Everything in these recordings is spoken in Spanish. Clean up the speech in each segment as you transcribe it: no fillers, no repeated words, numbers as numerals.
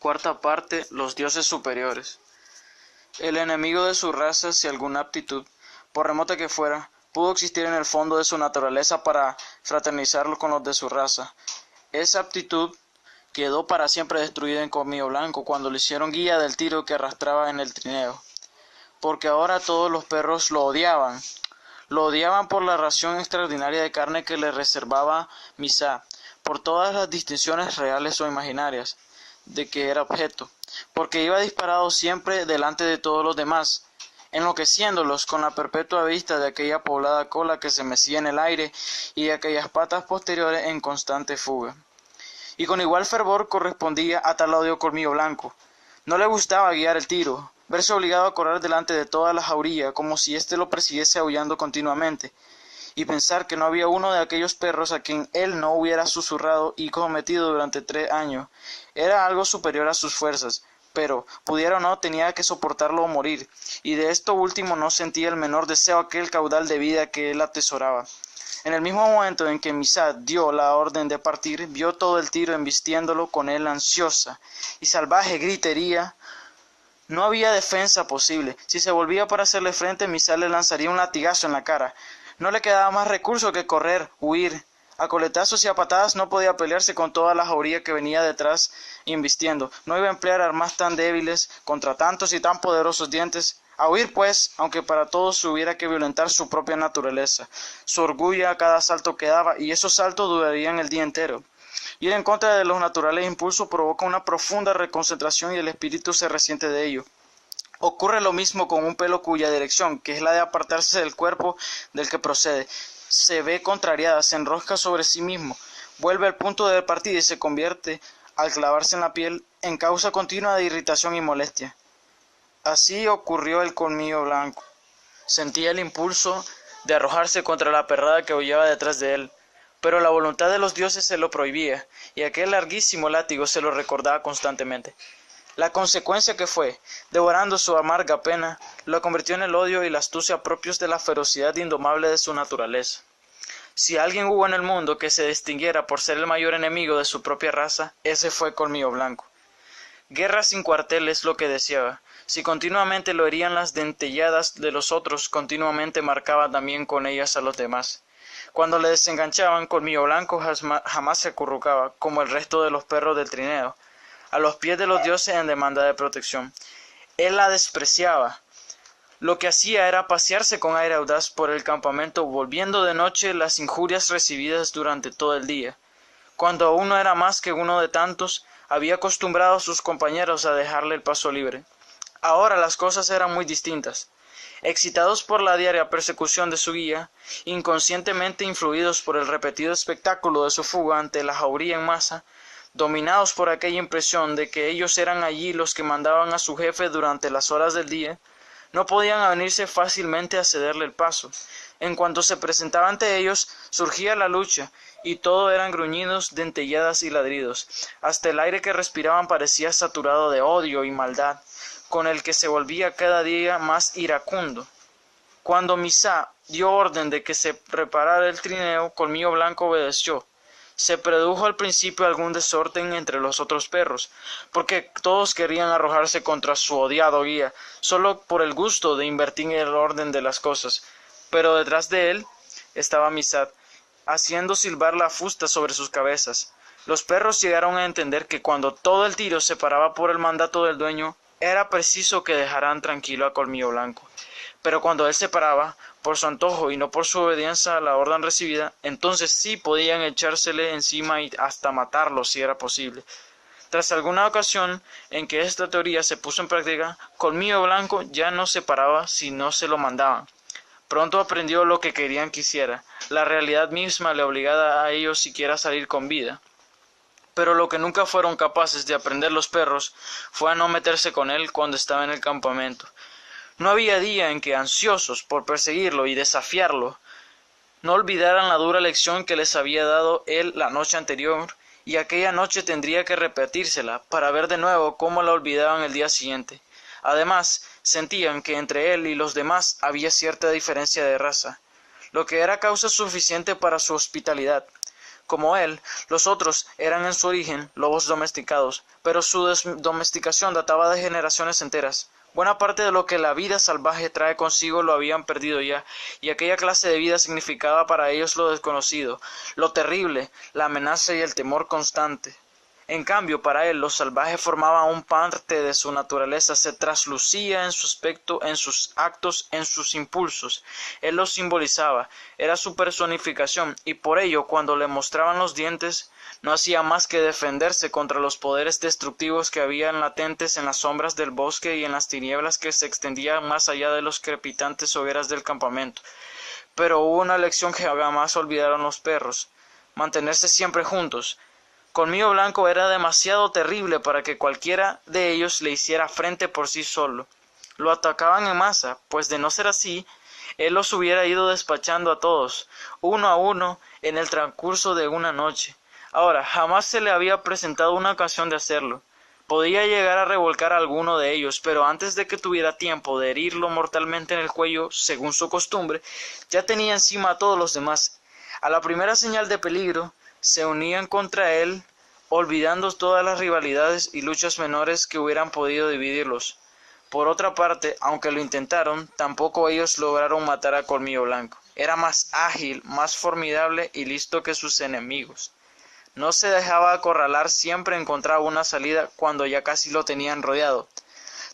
Cuarta parte: los dioses superiores. El enemigo de su raza, si alguna aptitud, por remota que fuera, pudo existir en el fondo de su naturaleza para fraternizarlo con los de su raza. Esa aptitud quedó para siempre destruida en Colmillo Blanco cuando le hicieron guía del tiro que arrastraba en el trineo, porque ahora todos los perros lo odiaban. Lo odiaban por la ración extraordinaria de carne que le reservaba Misá, por todas las distinciones reales o imaginarias de que era objeto, porque iba disparado siempre delante de todos los demás, enloqueciéndolos con la perpetua vista de aquella poblada cola que se mecía en el aire y de aquellas patas posteriores en constante fuga. Y con igual fervor correspondía a tal odio Colmillo Blanco. No le gustaba guiar el tiro, verse obligado a correr delante de toda la jauría como si éste lo persiguiese aullando continuamente, y pensar que no había uno de aquellos perros a quien él no hubiera susurrado y cometido durante 3 años. Era algo superior a sus fuerzas, pero, pudiera o no, tenía que soportarlo o morir, y de esto último no sentía el menor deseo aquel caudal de vida que él atesoraba. En el mismo momento en que Misá dio la orden de partir, vio todo el tiro embistiéndolo con él ansiosa y salvaje gritería. No había defensa posible. Si se volvía para hacerle frente, Misá le lanzaría un latigazo en la cara. No le quedaba más recurso que correr, huir. A coletazos y a patadas no podía pelearse con toda la jauría que venía detrás invistiendo. No iba a emplear armas tan débiles contra tantos y tan poderosos dientes. A huir, pues, aunque para todos hubiera que violentar su propia naturaleza. Su orgullo a cada salto que daba, y esos saltos durarían el día entero. Ir en contra de los naturales impulsos provoca una profunda reconcentración y el espíritu se resiente de ello. Ocurre lo mismo con un pelo cuya dirección, que es la de apartarse del cuerpo del que procede, se ve contrariada, se enrosca sobre sí mismo, vuelve al punto de partida y se convierte, al clavarse en la piel, en causa continua de irritación y molestia. Así ocurrió el Colmillo Blanco. Sentía el impulso de arrojarse contra la perrada que aullaba detrás de él, pero la voluntad de los dioses se lo prohibía, y aquel larguísimo látigo se lo recordaba constantemente. La consecuencia que fue, devorando su amarga pena, lo convirtió en el odio y la astucia propios de la ferocidad indomable de su naturaleza. Si alguien hubo en el mundo que se distinguiera por ser el mayor enemigo de su propia raza, ese fue Colmillo Blanco. Guerra sin cuartel es lo que deseaba. Si continuamente lo herían las dentelladas de los otros, continuamente marcaba también con ellas a los demás. Cuando le desenganchaban, Colmillo Blanco jamás se acurrucaba, como el resto de los perros del trineo, a los pies de los dioses en demanda de protección. Él la despreciaba. Lo que hacía era pasearse con aire audaz por el campamento, volviendo de noche las injurias recibidas durante todo el día. Cuando uno era más que uno de tantos, había acostumbrado a sus compañeros a dejarle el paso libre. Ahora las cosas eran muy distintas. Excitados por la diaria persecución de su guía, inconscientemente influidos por el repetido espectáculo de su fuga ante la jauría en masa, dominados por aquella impresión de que ellos eran allí los que mandaban a su jefe durante las horas del día, no podían avenirse fácilmente a cederle el paso. En cuanto se presentaba ante ellos, surgía la lucha, y todo eran gruñidos, dentelladas y ladridos. Hasta el aire que respiraban parecía saturado de odio y maldad, con el que se volvía cada día más iracundo. Cuando Misá dio orden de que se preparara el trineo, Colmillo Blanco obedeció. Se produjo al principio algún desorden entre los otros perros, porque todos querían arrojarse contra su odiado guía, solo por el gusto de invertir el orden de las cosas. Pero detrás de él estaba Misá, haciendo silbar la fusta sobre sus cabezas. Los perros llegaron a entender que cuando todo el tiro se paraba por el mandato del dueño, era preciso que dejaran tranquilo a Colmillo Blanco. Pero cuando él se paraba, por su antojo y no por su obediencia a la orden recibida, entonces sí podían echársele encima y hasta matarlo si era posible. Tras alguna ocasión en que esta teoría se puso en práctica, Colmillo Blanco ya no se paraba si no se lo mandaban. Pronto aprendió lo que querían que hiciera. La realidad misma le obligaba a ellos siquiera a salir con vida. Pero lo que nunca fueron capaces de aprender los perros fue a no meterse con él cuando estaba en el campamento. No había día en que, ansiosos por perseguirlo y desafiarlo, no olvidaran la dura lección que les había dado él la noche anterior, y aquella noche tendría que repetírsela para ver de nuevo cómo la olvidaban el día siguiente. Además, sentían que entre él y los demás había cierta diferencia de raza, lo que era causa suficiente para su hospitalidad. Como él, los otros eran en su origen lobos domesticados, pero su domesticación databa de generaciones enteras. Buena parte de lo que la vida salvaje trae consigo lo habían perdido ya, y aquella clase de vida significaba para ellos lo desconocido, lo terrible, la amenaza y el temor constante. En cambio, para él, los salvajes formaban un parte de su naturaleza, se traslucía en su aspecto, en sus actos, en sus impulsos. Él los simbolizaba, era su personificación, y por ello, cuando le mostraban los dientes, no hacía más que defenderse contra los poderes destructivos que habían latentes en las sombras del bosque y en las tinieblas que se extendían más allá de los crepitantes hogueras del campamento. Pero hubo una lección que jamás olvidaron los perros: mantenerse siempre juntos. Colmillo Blanco era demasiado terrible para que cualquiera de ellos le hiciera frente por sí solo. Lo atacaban en masa, pues de no ser así, él los hubiera ido despachando a todos, uno a uno, en el transcurso de una noche. Ahora, jamás se le había presentado una ocasión de hacerlo. Podía llegar a revolcar a alguno de ellos, pero antes de que tuviera tiempo de herirlo mortalmente en el cuello, según su costumbre, ya tenía encima a todos los demás. A la primera señal de peligro, se unían contra él, olvidando todas las rivalidades y luchas menores que hubieran podido dividirlos. Por otra parte, aunque lo intentaron, tampoco ellos lograron matar a Colmillo Blanco. Era más ágil, más formidable y listo que sus enemigos. No se dejaba acorralar, siempre encontraba una salida cuando ya casi lo tenían rodeado.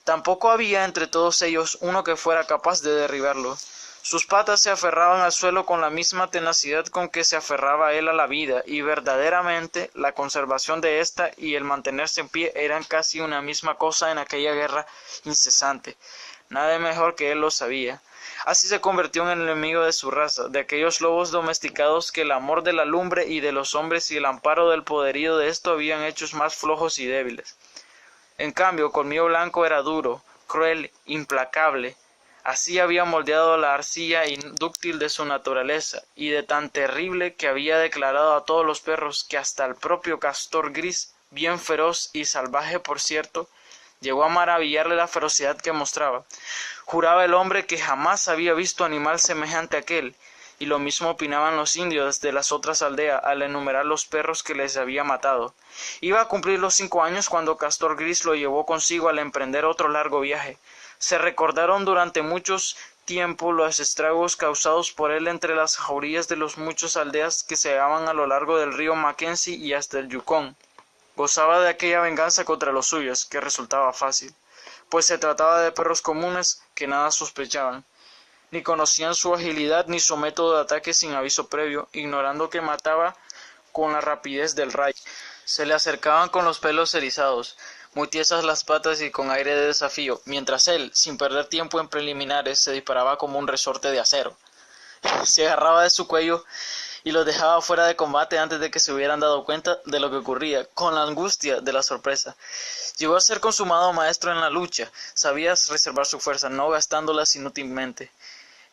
Tampoco había entre todos ellos uno que fuera capaz de derribarlo. Sus patas se aferraban al suelo con la misma tenacidad con que se aferraba él a la vida, y verdaderamente la conservación de ésta y el mantenerse en pie eran casi una misma cosa en aquella guerra incesante. Nada mejor que él lo sabía. Así se convirtió en el enemigo de su raza, de aquellos lobos domesticados que el amor de la lumbre y de los hombres y el amparo del poderío de esto habían hechos más flojos y débiles. En cambio, Colmillo Blanco era duro, cruel, implacable. Así había moldeado la arcilla indúctil de su naturaleza, y de tan terrible que había declarado a todos los perros que hasta el propio castor gris, bien feroz y salvaje por cierto, llegó a maravillarle la ferocidad que mostraba. Juraba el hombre que jamás había visto animal semejante a aquel, y lo mismo opinaban los indios de las otras aldeas al enumerar los perros que les había matado. Iba a cumplir los 5 años cuando Castor Gris lo llevó consigo al emprender otro largo viaje. Se recordaron durante muchos tiempo los estragos causados por él entre las jaurías de los muchos aldeas que se hallaban a lo largo del río Mackenzie y hasta el Yukon. Gozaba de aquella venganza contra los suyos, que resultaba fácil, pues se trataba de perros comunes que nada sospechaban, ni conocían su agilidad ni su método de ataque sin aviso previo, ignorando que mataba con la rapidez del rayo. Se le acercaban con los pelos erizados, muy tiesas las patas y con aire de desafío, mientras él, sin perder tiempo en preliminares, se disparaba como un resorte de acero. Se agarraba de su cuello y los dejaba fuera de combate antes de que se hubieran dado cuenta de lo que ocurría, con la angustia de la sorpresa. Llegó a ser consumado maestro en la lucha, sabía reservar su fuerza, no gastándolas inútilmente.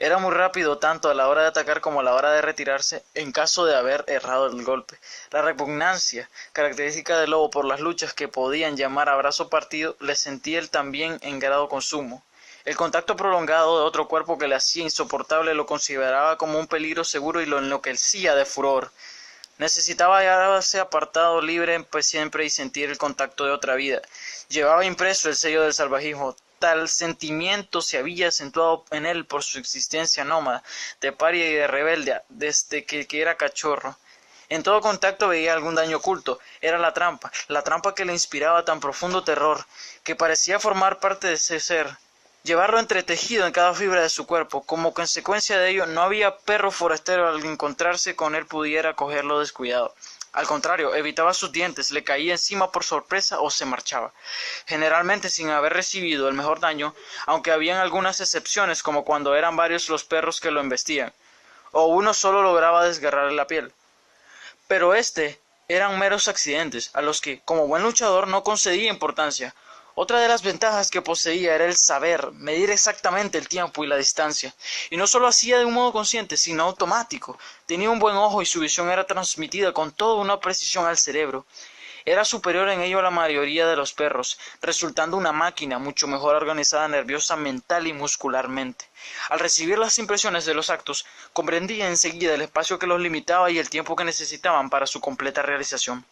Era muy rápido tanto a la hora de atacar como a la hora de retirarse en caso de haber errado el golpe. La repugnancia, característica del lobo por las luchas que podían llamar a brazo partido, le sentía él también en grado consumo. El contacto prolongado de otro cuerpo que le hacía insoportable lo consideraba como un peligro seguro y lo enloquecía de furor. Necesitaba hallarse apartado, libre siempre y sentir el contacto de otra vida. Llevaba impreso el sello del salvajismo. Tal sentimiento se había acentuado en él por su existencia nómada, de paria y de rebelde, desde que era cachorro. En todo contacto veía algún daño oculto. Era la trampa que le inspiraba tan profundo terror, que parecía formar parte de ese ser, llevarlo entretejido en cada fibra de su cuerpo. Como consecuencia de ello, no había perro forastero al encontrarse con él pudiera cogerlo descuidado. Al contrario, evitaba sus dientes, le caía encima por sorpresa o se marchaba, generalmente sin haber recibido el mejor daño, aunque habían algunas excepciones, como cuando eran varios los perros que lo embestían, o uno solo lograba desgarrarle la piel. Pero eran meros accidentes, a los que, como buen luchador, no concedía importancia. Otra de las ventajas que poseía era el saber medir exactamente el tiempo y la distancia, y no solo hacía de un modo consciente, sino automático. Tenía un buen ojo y su visión era transmitida con toda una precisión al cerebro. Era superior en ello a la mayoría de los perros, resultando una máquina mucho mejor organizada nerviosa, mental y muscularmente. Al recibir las impresiones de los actos, comprendía enseguida el espacio que los limitaba y el tiempo que necesitaban para su completa realización.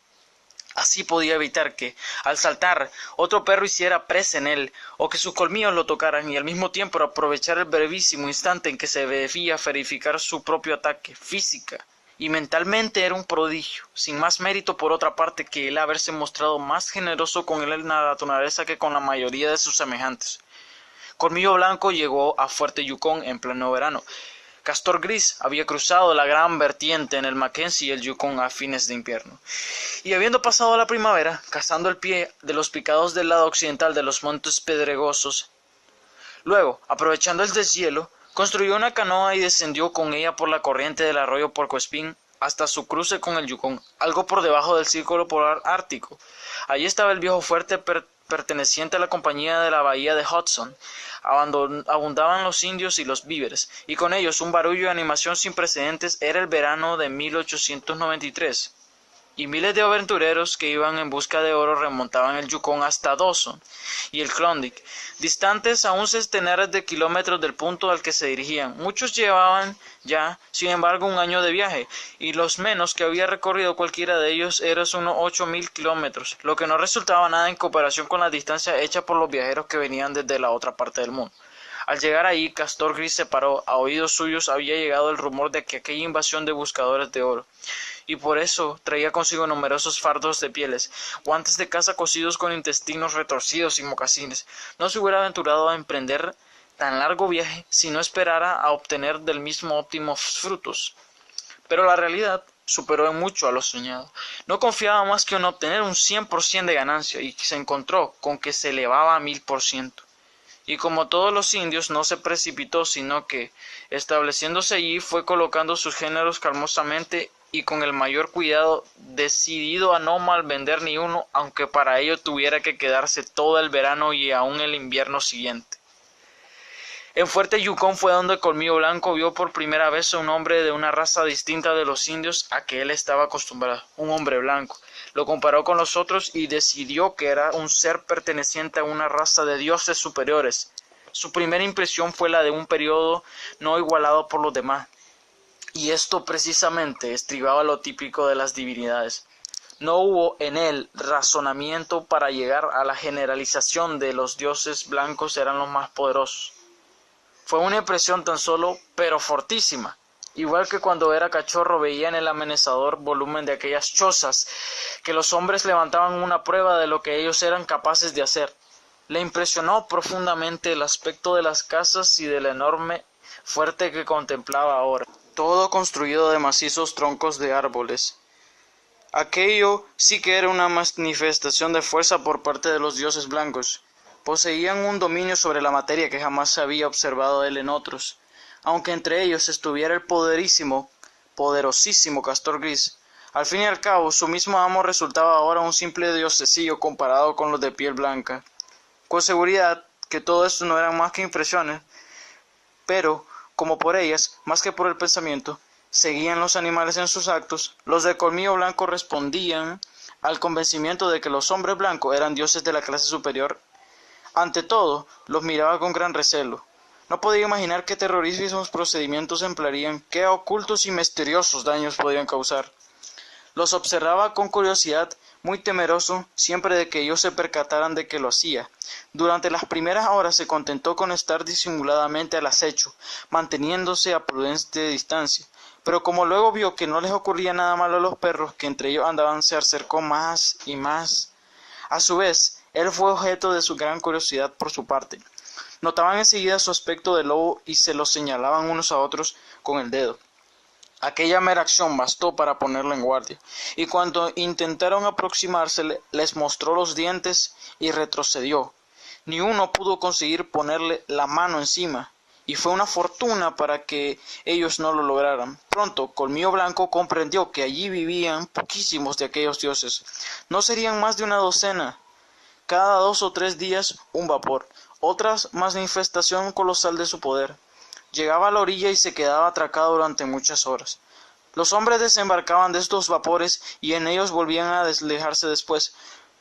Así podía evitar que, al saltar, otro perro hiciera presa en él, o que sus colmillos lo tocaran, y al mismo tiempo aprovechar el brevísimo instante en que se debía verificar su propio ataque. Física y mentalmente era un prodigio, sin más mérito por otra parte que el haberse mostrado más generoso con él en la naturaleza que con la mayoría de sus semejantes. Colmillo Blanco llegó a Fuerte Yukon en pleno verano. Castor Gris había cruzado la gran vertiente en el Mackenzie y el Yukon a fines de invierno, y habiendo pasado la primavera, cazando el pie de los picados del lado occidental de los montes pedregosos, luego, aprovechando el deshielo, construyó una canoa y descendió con ella por la corriente del arroyo Porcoespín hasta su cruce con el Yukon, algo por debajo del círculo polar ártico. Allí estaba el viejo fuerte perteneciente a la compañía de la bahía de Hudson. Abundaban los indios y los víveres, y con ellos un barullo y animación sin precedentes. Era el verano de 1893, y miles de aventureros que iban en busca de oro remontaban el Yukon hasta Dawson y el Klondike, distantes aún centenares de kilómetros del punto al que se dirigían. Muchos llevaban ya, sin embargo, un año de viaje, y los menos que había recorrido cualquiera de ellos eran unos 8.000 kilómetros, lo que no resultaba nada en comparación con la distancia hecha por los viajeros que venían desde la otra parte del mundo. Al llegar allí, Castor Gris se paró. A oídos suyos había llegado el rumor de que aquella invasión de buscadores de oro, y por eso traía consigo numerosos fardos de pieles, guantes de caza cosidos con intestinos retorcidos y mocasines. No se hubiera aventurado a emprender tan largo viaje si no esperara a obtener del mismo óptimos frutos. Pero la realidad superó en mucho a lo soñado. No confiaba más que en obtener un 100% de ganancia, y se encontró con que se elevaba a 1000%. Y como todos los indios, no se precipitó, sino que, estableciéndose allí, fue colocando sus géneros calmosamente y con el mayor cuidado, decidido a no malvender ni uno, aunque para ello tuviera que quedarse todo el verano y aún el invierno siguiente. En Fuerte Yukon fue donde Colmillo Blanco vio por primera vez a un hombre de una raza distinta de los indios a que él estaba acostumbrado, un hombre blanco. Lo comparó con los otros y decidió que era un ser perteneciente a una raza de dioses superiores. Su primera impresión fue la de un periodo no igualado por los demás, y esto precisamente estribaba lo típico de las divinidades. No hubo en él razonamiento para llegar a la generalización de los dioses blancos eran los más poderosos. Fue una impresión tan solo, pero fortísima, igual que cuando era cachorro veía en el amenazador volumen de aquellas chozas que los hombres levantaban una prueba de lo que ellos eran capaces de hacer. Le impresionó profundamente el aspecto de las casas y del enorme fuerte que contemplaba ahora, todo construido de macizos troncos de árboles. Aquello sí que era una manifestación de fuerza por parte de los dioses blancos. Poseían un dominio sobre la materia que jamás se había observado él en otros, aunque entre ellos estuviera el poderosísimo Castor Gris. Al fin y al cabo, su mismo amo resultaba ahora un simple diosecillo comparado con los de piel blanca. Con seguridad que todo esto no eran más que impresiones, pero, como por ellas, más que por el pensamiento, seguían los animales en sus actos, los de Colmillo Blanco respondían al convencimiento de que los hombres blancos eran dioses de la clase superior. Ante todo, los miraba con gran recelo. No podía imaginar qué terroríficos procedimientos emplearían, qué ocultos y misteriosos daños podían causar. Los observaba con curiosidad, muy temeroso siempre de que ellos se percataran de que lo hacía. Durante las primeras horas se contentó con estar disimuladamente al acecho, manteniéndose a prudente distancia. Pero como luego vio que no les ocurría nada malo a los perros, que entre ellos andaban, se acercó más y más. A su vez, él fue objeto de su gran curiosidad por su parte. Notaban enseguida su aspecto de lobo y se lo señalaban unos a otros con el dedo. Aquella mera acción bastó para ponerlo en guardia, y cuando intentaron aproximársele, les mostró los dientes y retrocedió. Ni uno pudo conseguir ponerle la mano encima, y fue una fortuna para que ellos no lo lograran. Pronto Colmillo Blanco comprendió que allí vivían poquísimos de aquellos dioses. No serían más de una docena. Cada 2 o 3 días un vapor, otra manifestación colosal de su poder. Llegaba a la orilla y se quedaba atracado durante muchas horas. Los hombres desembarcaban de estos vapores y en ellos volvían a alejarse después.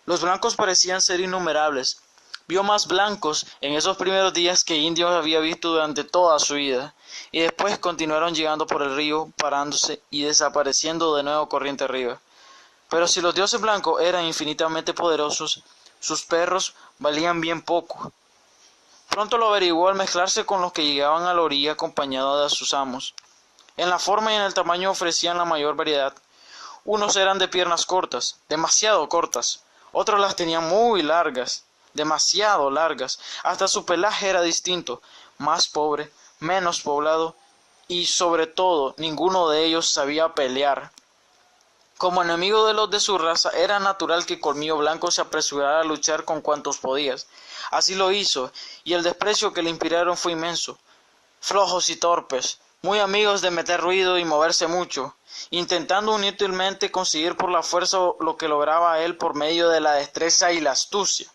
Los blancos parecían ser innumerables. Vio más blancos en esos primeros días que indios había visto durante toda su vida, y después continuaron llegando por el río, parándose y desapareciendo de nuevo corriente arriba. Pero si los dioses blancos eran infinitamente poderosos, sus perros valían bien poco. Pronto lo averiguó al mezclarse con los que llegaban a la orilla acompañados de sus amos. En la forma y en el tamaño ofrecían la mayor variedad. Unos eran de piernas cortas, demasiado cortas, otros las tenían muy largas, demasiado largas, hasta su pelaje era distinto, más pobre, menos poblado, y sobre todo ninguno de ellos sabía pelear. Como enemigo de los de su raza, era natural que Colmillo Blanco se apresurara a luchar con cuantos podía. Así lo hizo, y el desprecio que le inspiraron fue inmenso. Flojos y torpes, muy amigos de meter ruido y moverse mucho, intentando inútilmente conseguir por la fuerza lo que lograba él por medio de la destreza y la astucia.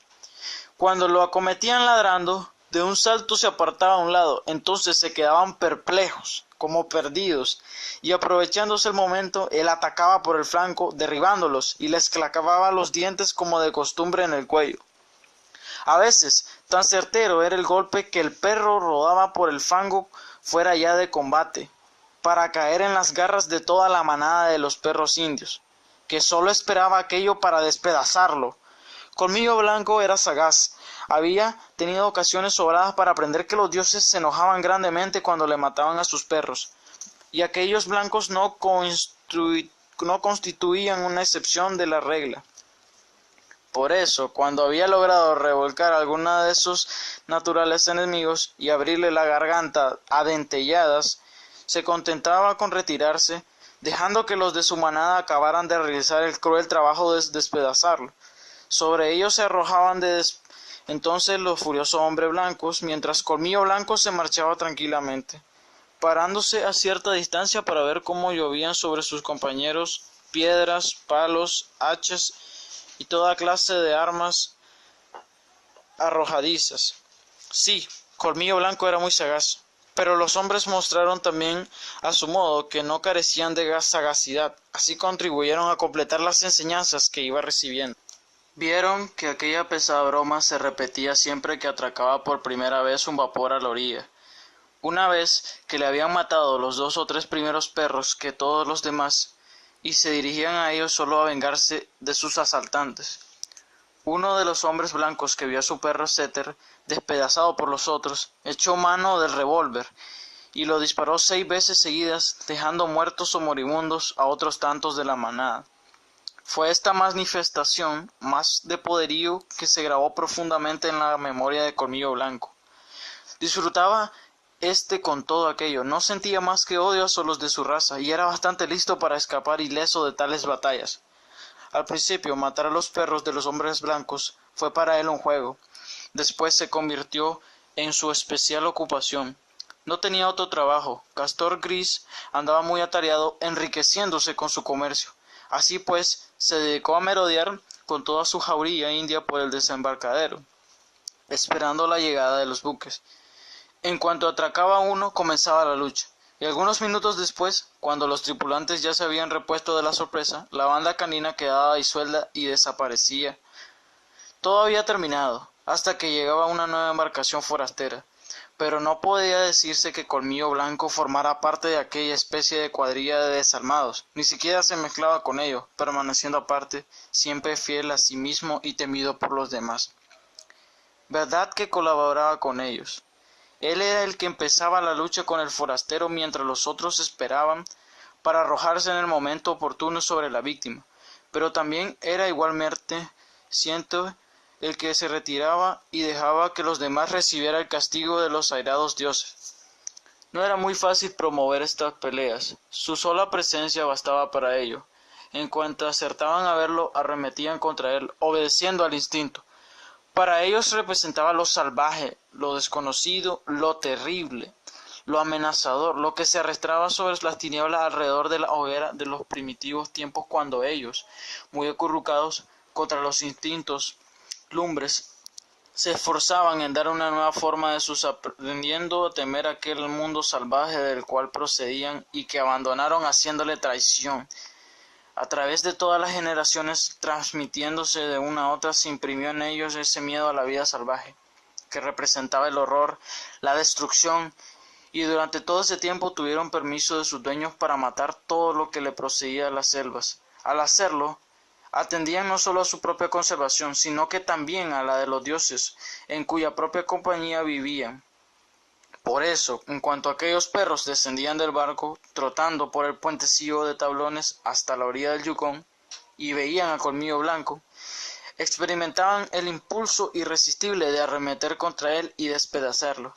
Cuando lo acometían ladrando, de un salto se apartaba a un lado, entonces se quedaban perplejos, como perdidos, y aprovechándose el momento, él atacaba por el flanco, derribándolos, y les clavaba los dientes como de costumbre en el cuello. A veces, tan certero era el golpe que el perro rodaba por el fango fuera ya de combate, para caer en las garras de toda la manada de los perros indios, que sólo esperaba aquello para despedazarlo. Colmillo Blanco era sagaz, había tenido ocasiones sobradas para aprender que los dioses se enojaban grandemente cuando le mataban a sus perros, y aquellos blancos no constituían una excepción de la regla. Por eso, cuando había logrado revolcar a alguna de sus naturales enemigos y abrirle la garganta a dentelladas, se contentaba con retirarse, dejando que los de su manada acabaran de realizar el cruel trabajo de despedazarlo. Sobre ellos se arrojaban entonces los furiosos hombres blancos, mientras Colmillo Blanco se marchaba tranquilamente, parándose a cierta distancia para ver cómo llovían sobre sus compañeros piedras, palos, hachas y toda clase de armas arrojadizas. Sí, Colmillo Blanco era muy sagaz, pero los hombres mostraron también a su modo que no carecían de sagacidad, así contribuyeron a completar las enseñanzas que iba recibiendo. Vieron que aquella pesada broma se repetía siempre que atracaba por primera vez un vapor a la orilla. Una vez que le habían matado los 2 o 3 primeros perros que todos los demás, y se dirigían a ellos solo a vengarse de sus asaltantes. Uno de los hombres blancos que vio a su perro Setter despedazado por los otros, echó mano del revólver y lo disparó 6 veces seguidas, dejando muertos o moribundos a otros tantos de la manada. Fue esta manifestación más de poderío que se grabó profundamente en la memoria de Colmillo Blanco. Disfrutaba con todo aquello, no sentía más que odio a los de su raza, y era bastante listo para escapar ileso de tales batallas. Al principio, matar a los perros de los hombres blancos fue para él un juego. Después se convirtió en su especial ocupación. No tenía otro trabajo. Castor Gris andaba muy atareado, enriqueciéndose con su comercio. Así pues, se dedicó a merodear con toda su jauría india por el desembarcadero, esperando la llegada de los buques. En cuanto atracaba uno, comenzaba la lucha, y algunos minutos después, cuando los tripulantes ya se habían repuesto de la sorpresa, la banda canina quedaba disuelta y desaparecía. Todo había terminado, hasta que llegaba una nueva embarcación forastera, pero no podía decirse que Colmillo Blanco formara parte de aquella especie de cuadrilla de desalmados, ni siquiera se mezclaba con ellos, permaneciendo aparte, siempre fiel a sí mismo y temido por los demás. Verdad que colaboraba con ellos. Él era el que empezaba la lucha con el forastero mientras los otros esperaban para arrojarse en el momento oportuno sobre la víctima, pero también era igualmente el que se retiraba y dejaba que los demás recibieran el castigo de los airados dioses. No era muy fácil promover estas peleas, su sola presencia bastaba para ello. En cuanto acertaban a verlo, arremetían contra él, obedeciendo al instinto. Para ellos representaba lo salvaje, lo desconocido, lo terrible, lo amenazador, lo que se arrastraba sobre las tinieblas alrededor de la hoguera de los primitivos tiempos cuando ellos, muy acurrucados contra los instintos lumbres, se esforzaban en dar una nueva forma de sus aprendiendo a temer aquel mundo salvaje del cual procedían y que abandonaron haciéndole traición. A través de todas las generaciones, transmitiéndose de una a otra, se imprimió en ellos ese miedo a la vida salvaje, que representaba el horror, la destrucción, y durante todo ese tiempo tuvieron permiso de sus dueños para matar todo lo que le procedía de las selvas. Al hacerlo, atendían no solo a su propia conservación, sino que también a la de los dioses, en cuya propia compañía vivían. Por eso, en cuanto aquellos perros descendían del barco, trotando por el puentecillo de tablones hasta la orilla del Yukón, y veían a Colmillo Blanco, experimentaban el impulso irresistible de arremeter contra él y despedazarlo.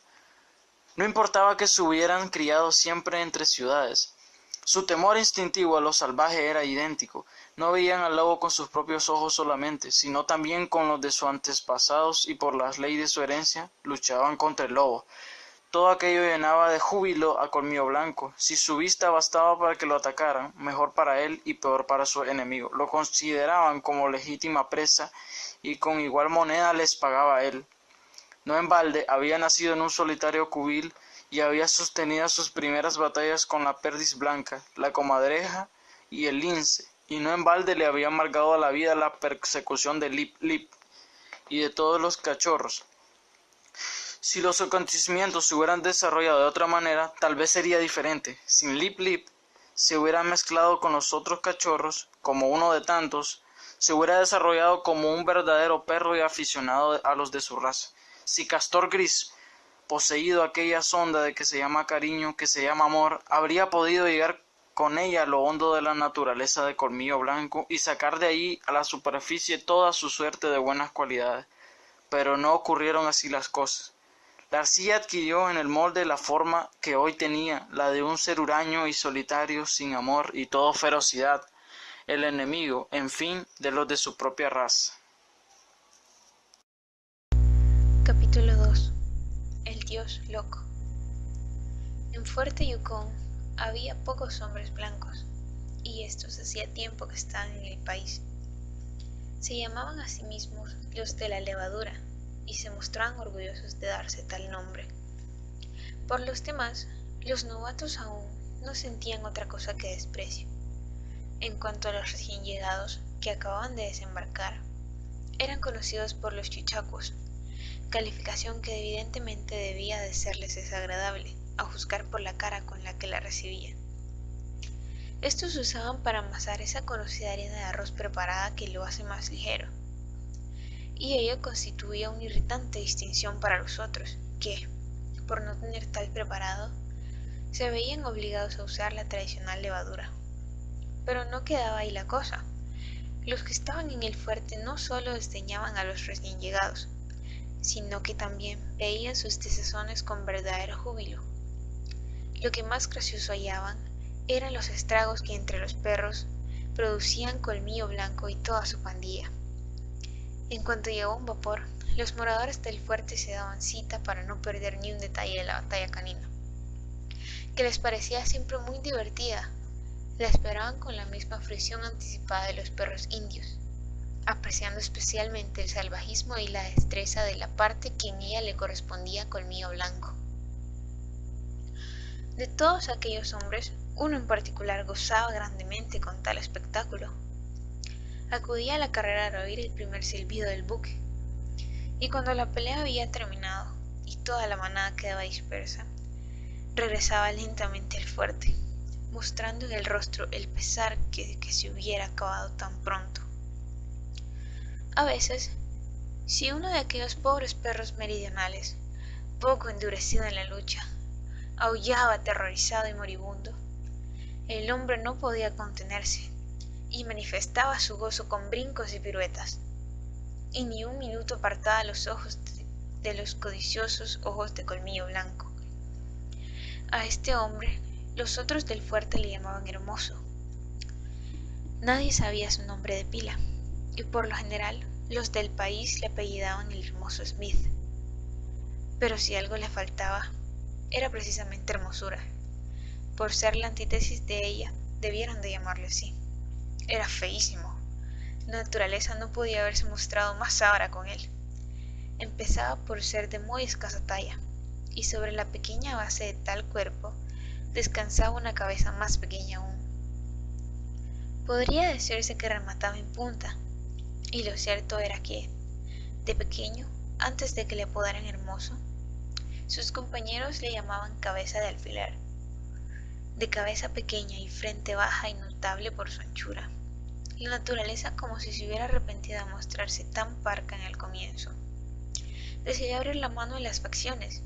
No importaba que se hubieran criado siempre entre ciudades. Su temor instintivo a lo salvaje era idéntico. No veían al lobo con sus propios ojos solamente, sino también con los de sus antepasados, y por las leyes de su herencia luchaban contra el lobo. Todo aquello llenaba de júbilo a Colmillo Blanco. Si su vista bastaba para que lo atacaran, mejor para él y peor para su enemigo. Lo consideraban como legítima presa y con igual moneda les pagaba a él. No en balde había nacido en un solitario cubil y había sostenido sus primeras batallas con la perdiz blanca, la comadreja y el lince, y no en balde le había amargado a la vida la persecución de Lip Lip y de todos los cachorros. Si los acontecimientos se hubieran desarrollado de otra manera, tal vez sería diferente. Sin Lip Lip se hubiera mezclado con los otros cachorros, como uno de tantos, se hubiera desarrollado como un verdadero perro y aficionado a los de su raza. Si Castor Gris, poseído aquella sonda de que se llama cariño, que se llama amor, habría podido llegar con ella a lo hondo de la naturaleza de Colmillo Blanco y sacar de ahí a la superficie toda su suerte de buenas cualidades. Pero no ocurrieron así las cosas. La arcilla adquirió en el molde la forma que hoy tenía, la de un ser huraño y solitario, sin amor y todo ferocidad, el enemigo, en fin, de los de su propia raza. Capítulo 2. El dios loco. En Fuerte Yukón había pocos hombres blancos, y estos hacía tiempo que estaban en el país. Se llamaban a sí mismos los de la levadura, y se mostraban orgullosos de darse tal nombre. Por los demás, los novatos aún no sentían otra cosa que desprecio. En cuanto a los recién llegados, que acababan de desembarcar, eran conocidos por los chuchacuos, calificación que evidentemente debía de serles desagradable, a juzgar por la cara con la que la recibían. Estos usaban para amasar esa conocida harina de arroz preparada que lo hace más ligero, y ello constituía una irritante distinción para los otros, que, por no tener tal preparado, se veían obligados a usar la tradicional levadura. Pero no quedaba ahí la cosa. Los que estaban en el fuerte no solo desdeñaban a los recién llegados, sino que también veían sus desazones con verdadero júbilo. Lo que más gracioso hallaban eran los estragos que entre los perros producían Colmillo Blanco y toda su pandilla. En cuanto llegó un vapor, los moradores del fuerte se daban cita para no perder ni un detalle de la batalla canina, que les parecía siempre muy divertida. La esperaban con la misma fruición anticipada de los perros indios, apreciando especialmente el salvajismo y la destreza de la parte que en ella le correspondía a Colmillo Blanco. De todos aquellos hombres, uno en particular gozaba grandemente con tal espectáculo. Acudía a la carrera al oír el primer silbido del buque, y cuando la pelea había terminado y toda la manada quedaba dispersa, regresaba lentamente al fuerte, mostrando en el rostro el pesar que se hubiera acabado tan pronto. A veces, si uno de aquellos pobres perros meridionales, poco endurecido en la lucha, aullaba aterrorizado y moribundo, el hombre no podía contenerse y manifestaba su gozo con brincos y piruetas, y ni un minuto apartaba los ojos de los codiciosos ojos de Colmillo Blanco. A este hombre los otros del fuerte le llamaban Hermoso. Nadie sabía su nombre de pila, y por lo general los del país le apellidaban el Hermoso Smith. Pero si algo le faltaba, era precisamente hermosura. Por ser la antítesis de ella, debieron de llamarle así. Era feísimo. La naturaleza no podía haberse mostrado más avara con él. empezaba por ser de muy escasa talla, y sobre la pequeña base de tal cuerpo descansaba una cabeza más pequeña aún. Podría decirse que remataba en punta, y lo cierto era que, de pequeño, antes de que le apodaran hermoso, sus compañeros le llamaban cabeza de alfiler, de cabeza pequeña y frente baja y notable por su anchura. La naturaleza, como si se hubiera arrepentido de mostrarse tan parca en el comienzo, decidió abrir la mano y las facciones.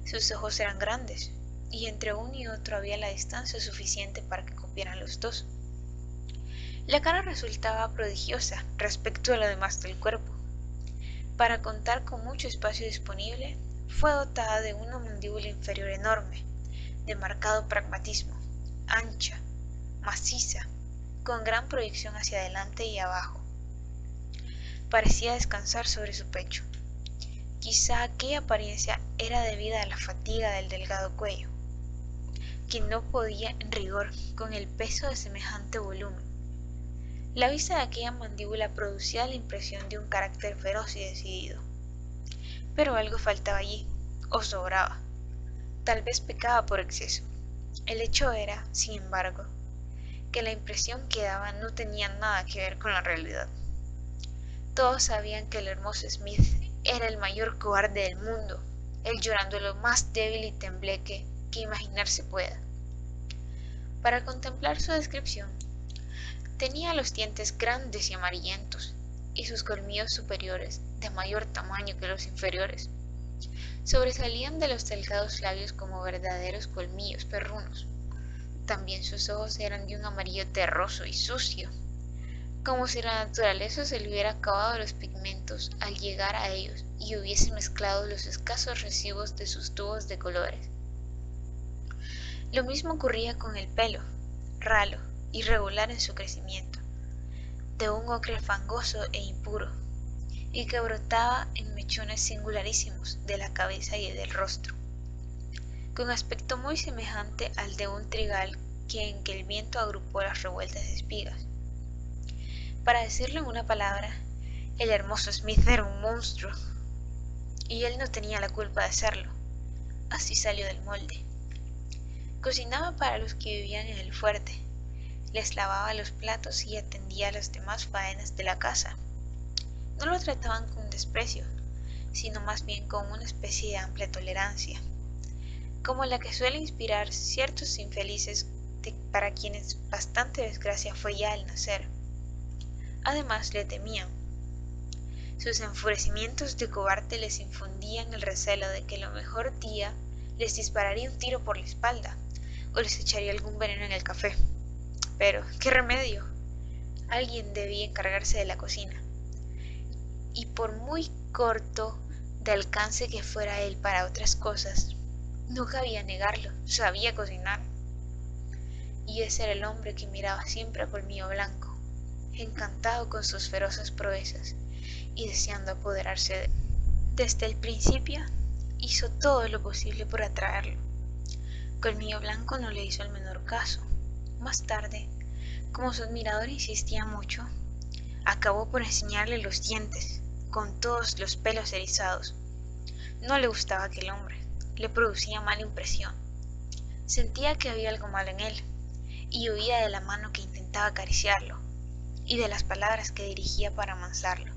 Sus ojos eran grandes, y entre uno y otro había la distancia suficiente para que cupieran los dos. La cara resultaba prodigiosa respecto a lo demás del cuerpo. Para contar con mucho espacio disponible, fue dotada de una mandíbula inferior enorme, de marcado pragmatismo, ancha, maciza, con gran proyección hacia adelante y abajo. Parecía descansar sobre su pecho. Quizá aquella apariencia era debida a la fatiga del delgado cuello, que no podía en rigor con el peso de semejante volumen. La vista de aquella mandíbula producía la impresión de un carácter feroz y decidido. Pero algo faltaba allí, o sobraba. Tal vez pecaba por exceso. El hecho era, sin embargo, que la impresión que daba no tenía nada que ver con la realidad. Todos sabían que el hermoso Smith era el mayor cobarde del mundo, el llorando lo más débil y tembleque que imaginarse pueda. Para contemplar su descripción, tenía los dientes grandes y amarillentos, y sus colmillos superiores, de mayor tamaño que los inferiores, sobresalían de los delgados labios como verdaderos colmillos perrunos. También sus ojos eran de un amarillo terroso y sucio, como si la naturaleza se le hubiera acabado los pigmentos al llegar a ellos y hubiese mezclado los escasos residuos de sus tubos de colores. Lo mismo ocurría con el pelo, ralo, irregular en su crecimiento, de un ocre fangoso e impuro, y que brotaba en mechones singularísimos de la cabeza y del rostro, con aspecto muy semejante al de un trigal en que el viento agrupó las revueltas espigas. Para decirlo en una palabra, el hermoso Smith era un monstruo, y él no tenía la culpa de serlo. Así salió del molde. Cocinaba para los que vivían en el fuerte, les lavaba los platos y atendía a las demás faenas de la casa. No lo trataban con desprecio, sino más bien con una especie de amplia tolerancia, como la que suele inspirar ciertos infelices para quienes bastante desgracia fue ya al nacer. Además le temían. Sus enfurecimientos de cobarde les infundían el recelo de que lo mejor día les dispararía un tiro por la espalda o les echaría algún veneno en el café. Pero, ¿qué remedio? Alguien debía encargarse de la cocina. Y por muy corto de alcance que fuera él para otras cosas, no cabía negarlo, sabía cocinar. Y ese era el hombre que miraba siempre a Colmillo Blanco, encantado con sus feroces proezas y deseando apoderarse de él. Desde el principio hizo todo lo posible por atraerlo. Colmillo Blanco no le hizo el menor caso. Más tarde, como su admirador insistía mucho, acabó por enseñarle los dientes, con todos los pelos erizados. No le gustaba aquel hombre, le producía mala impresión. Sentía que había algo malo en él, y huía de la mano que intentaba acariciarlo, y de las palabras que dirigía para amansarlo.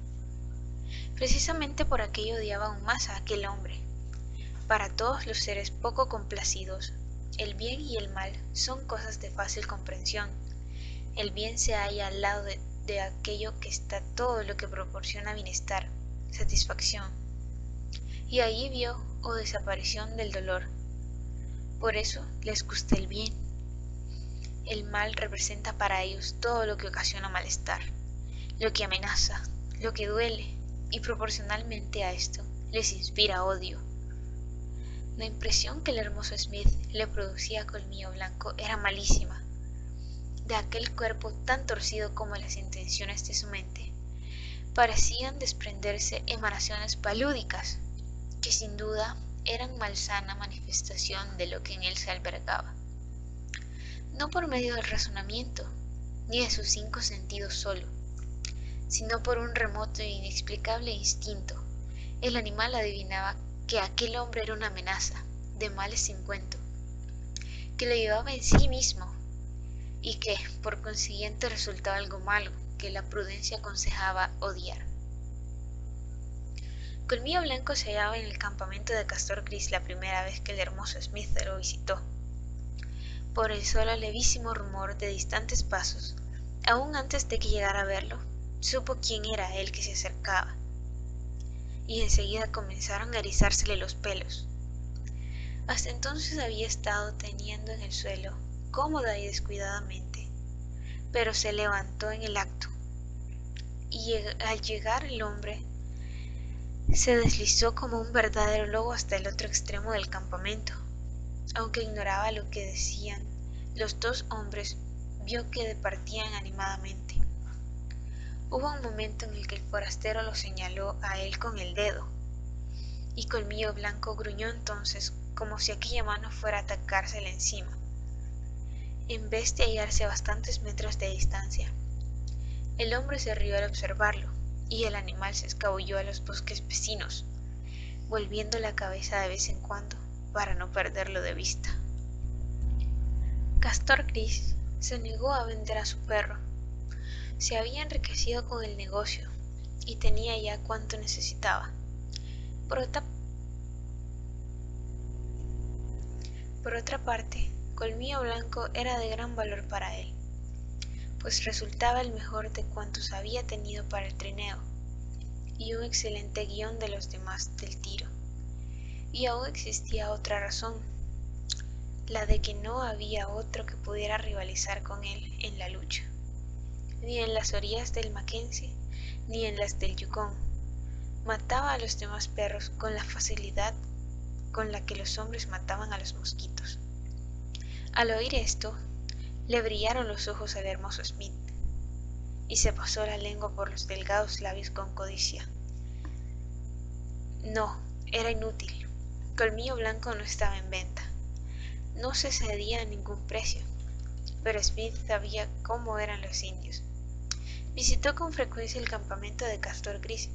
Precisamente por aquello odiaba aún más a aquel hombre. Para todos los seres poco complacidos, el bien y el mal son cosas de fácil comprensión. El bien se halla al lado de aquello que está todo lo que proporciona bienestar, satisfacción. Y allí vio o desaparición del dolor. Por eso les gusta el bien. El mal representa para ellos todo lo que ocasiona malestar, lo que amenaza, lo que duele, y proporcionalmente a esto les inspira odio. La impresión que el hermoso Smith le producía a Colmillo Blanco era malísima. De aquel cuerpo tan torcido como las intenciones de su mente, parecían desprenderse emanaciones palúdicas, que sin duda eran malsana manifestación de lo que en él se albergaba. No por medio del razonamiento, ni de sus 5 sentidos solo, sino por un remoto e inexplicable instinto, El animal adivinaba que aquel hombre era una amenaza, de males sin cuento, que lo llevaba en sí mismo y que, por consiguiente, resultaba algo malo que la prudencia aconsejaba odiar. Colmillo Blanco se hallaba en el campamento de Castor Gris la primera vez que el hermoso Smith lo visitó. Por el solo levísimo rumor de distantes pasos, aún antes de que llegara a verlo, supo quién era el que se acercaba, y enseguida comenzaron a erizársele los pelos. Hasta entonces había estado teniendo en el suelo, cómoda y descuidadamente, pero se levantó en el acto, y al llegar el hombre, se deslizó como un verdadero lobo hasta el otro extremo del campamento. Aunque ignoraba lo que decían los dos hombres, vio que departían animadamente. Hubo un momento en el que el forastero lo señaló a él con el dedo, y Colmillo Blanco gruñó entonces como si aquella mano fuera a atacársele encima, en vez de hallarse a bastantes metros de distancia. El hombre se rió al observarlo, y el animal se escabulló a los bosques vecinos, volviendo la cabeza de vez en cuando para no perderlo de vista. Castor Gris se negó a vender a su perro. Se había enriquecido con el negocio y tenía ya cuanto necesitaba. Por otra parte, Colmillo Blanco era de gran valor para él, pues resultaba el mejor de cuantos había tenido para el trineo, y un excelente guión de los demás del tiro. Y aún existía otra razón, la de que no había otro que pudiera rivalizar con él en la lucha, ni en las orillas del Mackenzie, ni en las del Yukón. Mataba a los demás perros con la facilidad con la que los hombres mataban a los mosquitos. Al oír esto, le brillaron los ojos al hermoso Smith, y se pasó la lengua por los delgados labios con codicia. No, era inútil. Colmillo Blanco no estaba en venta. No se cedía a ningún precio, pero Smith sabía cómo eran los indios. Visitó con frecuencia el campamento de Castor Gris,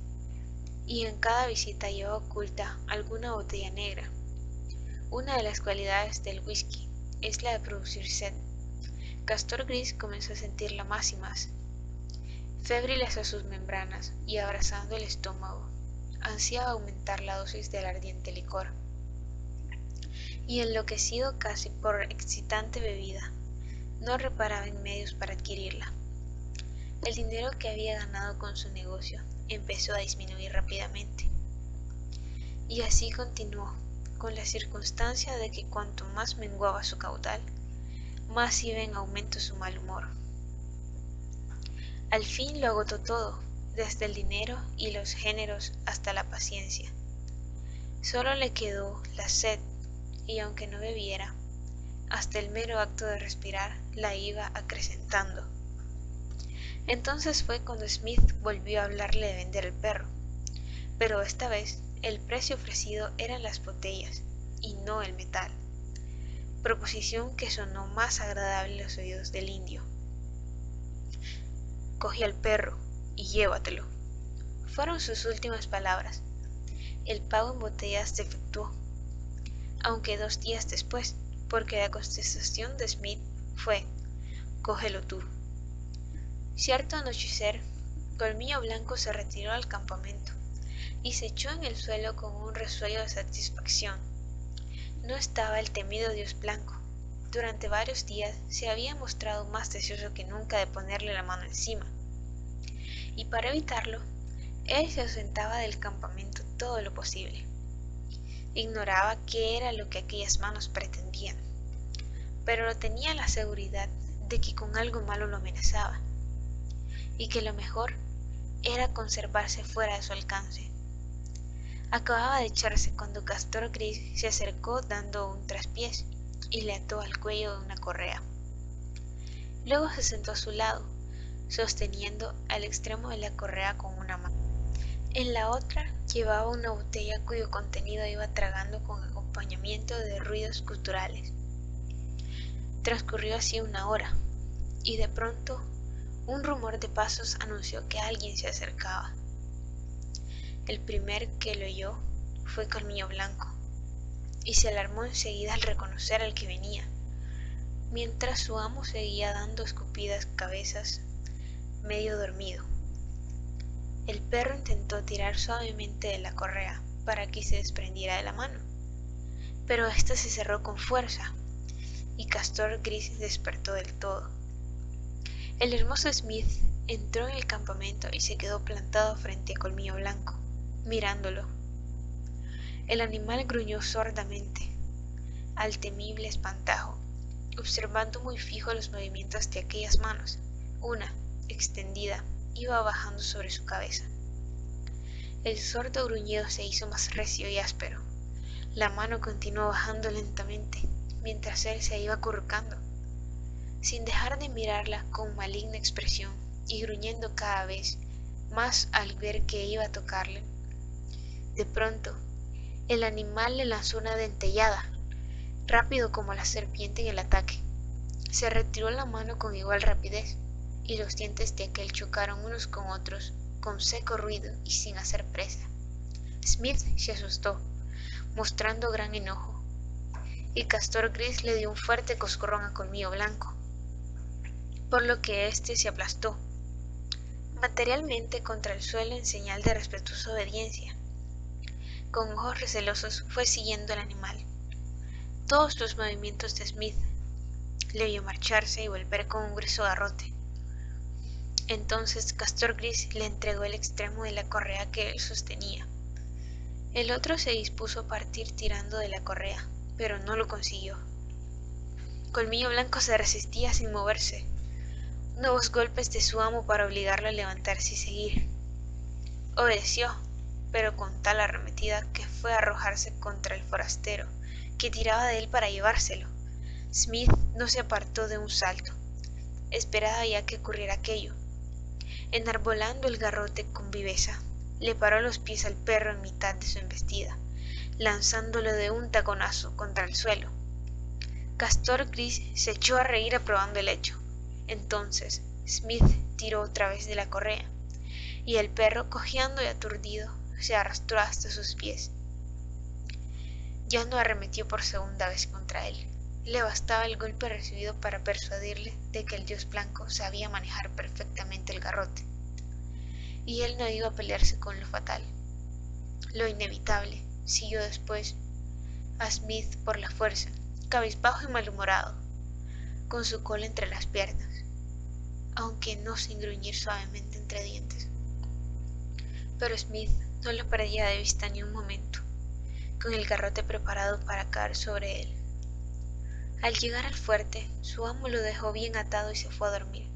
y en cada visita llevaba oculta alguna botella negra. Una de las cualidades del whisky es la de producir sed. Castor Gris comenzó a sentirla más y más. Febriles a sus membranas y abrazando el estómago, ansiaba aumentar la dosis del ardiente licor. Y enloquecido casi por excitante bebida, no reparaba en medios para adquirirla. El dinero que había ganado con su negocio empezó a disminuir rápidamente. Y así continuó, con la circunstancia de que cuanto más menguaba su caudal, más iba en aumento su mal humor. Al fin lo agotó todo, desde el dinero y los géneros hasta la paciencia. Solo le quedó la sed, y aunque no bebiera, hasta el mero acto de respirar la iba acrecentando. Entonces fue cuando Smith volvió a hablarle de vender el perro, pero esta vez el precio ofrecido eran las botellas y no el metal, proposición que sonó más agradable a los oídos del indio. «Coge al perro y llévatelo», fueron sus últimas palabras. El pago en botellas se efectuó, aunque 2 días después, porque la contestación de Smith fue «cógelo tú». Cierto anochecer, Colmillo Blanco se retiró al campamento y se echó en el suelo con un resuello de satisfacción. No estaba el temido Dios Blanco. Durante varios días se había mostrado más deseoso que nunca de ponerle la mano encima, y para evitarlo, él se ausentaba del campamento todo lo posible. Ignoraba qué era lo que aquellas manos pretendían, pero tenía la seguridad de que con algo malo lo amenazaba, y que lo mejor era conservarse fuera de su alcance. Acababa de echarse cuando Castor Gris se acercó dando un traspiés y le ató al cuello de una correa. Luego se sentó a su lado, sosteniendo al extremo de la correa con una mano. En la otra llevaba una botella cuyo contenido iba tragando con acompañamiento de ruidos guturales. Transcurrió así 1 hora, y de pronto un rumor de pasos anunció que alguien se acercaba. El primer que lo oyó fue Colmillo Blanco, y se alarmó enseguida al reconocer al que venía, mientras su amo seguía dando escupidas cabezas, medio dormido. El perro intentó tirar suavemente de la correa para que se desprendiera de la mano, pero ésta se cerró con fuerza, y Castor Gris despertó del todo. El hermoso Smith entró en el campamento y se quedó plantado frente a Colmillo Blanco, mirándolo. El animal gruñó sordamente al temible espantajo, observando muy fijo los movimientos de aquellas manos. Una, extendida, iba bajando sobre su cabeza. El sordo gruñido se hizo más recio y áspero. La mano continuó bajando lentamente, mientras él se iba acurrucando, sin dejar de mirarla con maligna expresión y gruñendo cada vez más al ver que iba a tocarle. De pronto, el animal le lanzó una dentellada, rápido como la serpiente en el ataque. Se retiró la mano con igual rapidez, y los dientes de aquel chocaron unos con otros con seco ruido y sin hacer presa. Smith se asustó, mostrando gran enojo, y Castor Gris le dio un fuerte coscorrón a Colmillo Blanco, por lo que éste se aplastó materialmente contra el suelo en señal de respetuosa obediencia. Con ojos recelosos fue siguiendo al animal. Todos los movimientos de Smith le vio marcharse y volver con un grueso garrote. Entonces Castor Gris le entregó el extremo de la correa que él sostenía. El otro se dispuso a partir tirando de la correa, pero no lo consiguió. Colmillo Blanco se resistía sin moverse. Nuevos golpes de su amo para obligarlo a levantarse y seguir. Obedeció, pero con tal arremetida que fue a arrojarse contra el forastero, que tiraba de él para llevárselo. Smith no se apartó de un salto. Esperaba ya que ocurriera aquello. Enarbolando el garrote con viveza, le paró los pies al perro en mitad de su embestida, lanzándolo de un taconazo contra el suelo. Castor Gris se echó a reír aprobando el hecho. Entonces Smith tiró otra vez de la correa, y el perro, cojeando y aturdido, se arrastró hasta sus pies. Ya no arremetió por segunda vez contra él. Le bastaba el golpe recibido para persuadirle de que el dios blanco sabía manejar perfectamente el garrote, y él no iba a pelearse con lo fatal. Lo inevitable siguió después a Smith por la fuerza, cabizbajo y malhumorado, con su cola entre las piernas, aunque no sin gruñir suavemente entre dientes. Pero Smith no lo perdía de vista ni un momento, con el garrote preparado para caer sobre él. Al llegar al fuerte, su amo lo dejó bien atado y se fue a dormir.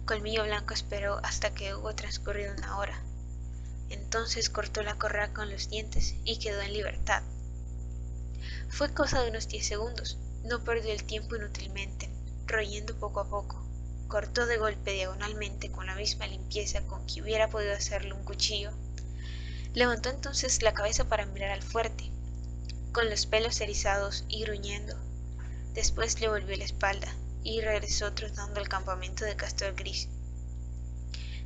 Colmillo Blanco esperó hasta que hubo transcurrido 1 hora. Entonces cortó la correa con los dientes y quedó en libertad. Fue cosa de unos 10 segundos. No perdió el tiempo inútilmente, royendo poco a poco. Cortó de golpe diagonalmente con la misma limpieza con que hubiera podido hacerlo un cuchillo. Levantó entonces la cabeza para mirar al fuerte, con los pelos erizados y gruñendo. Después le volvió la espalda y regresó trotando al campamento de Castor Gris.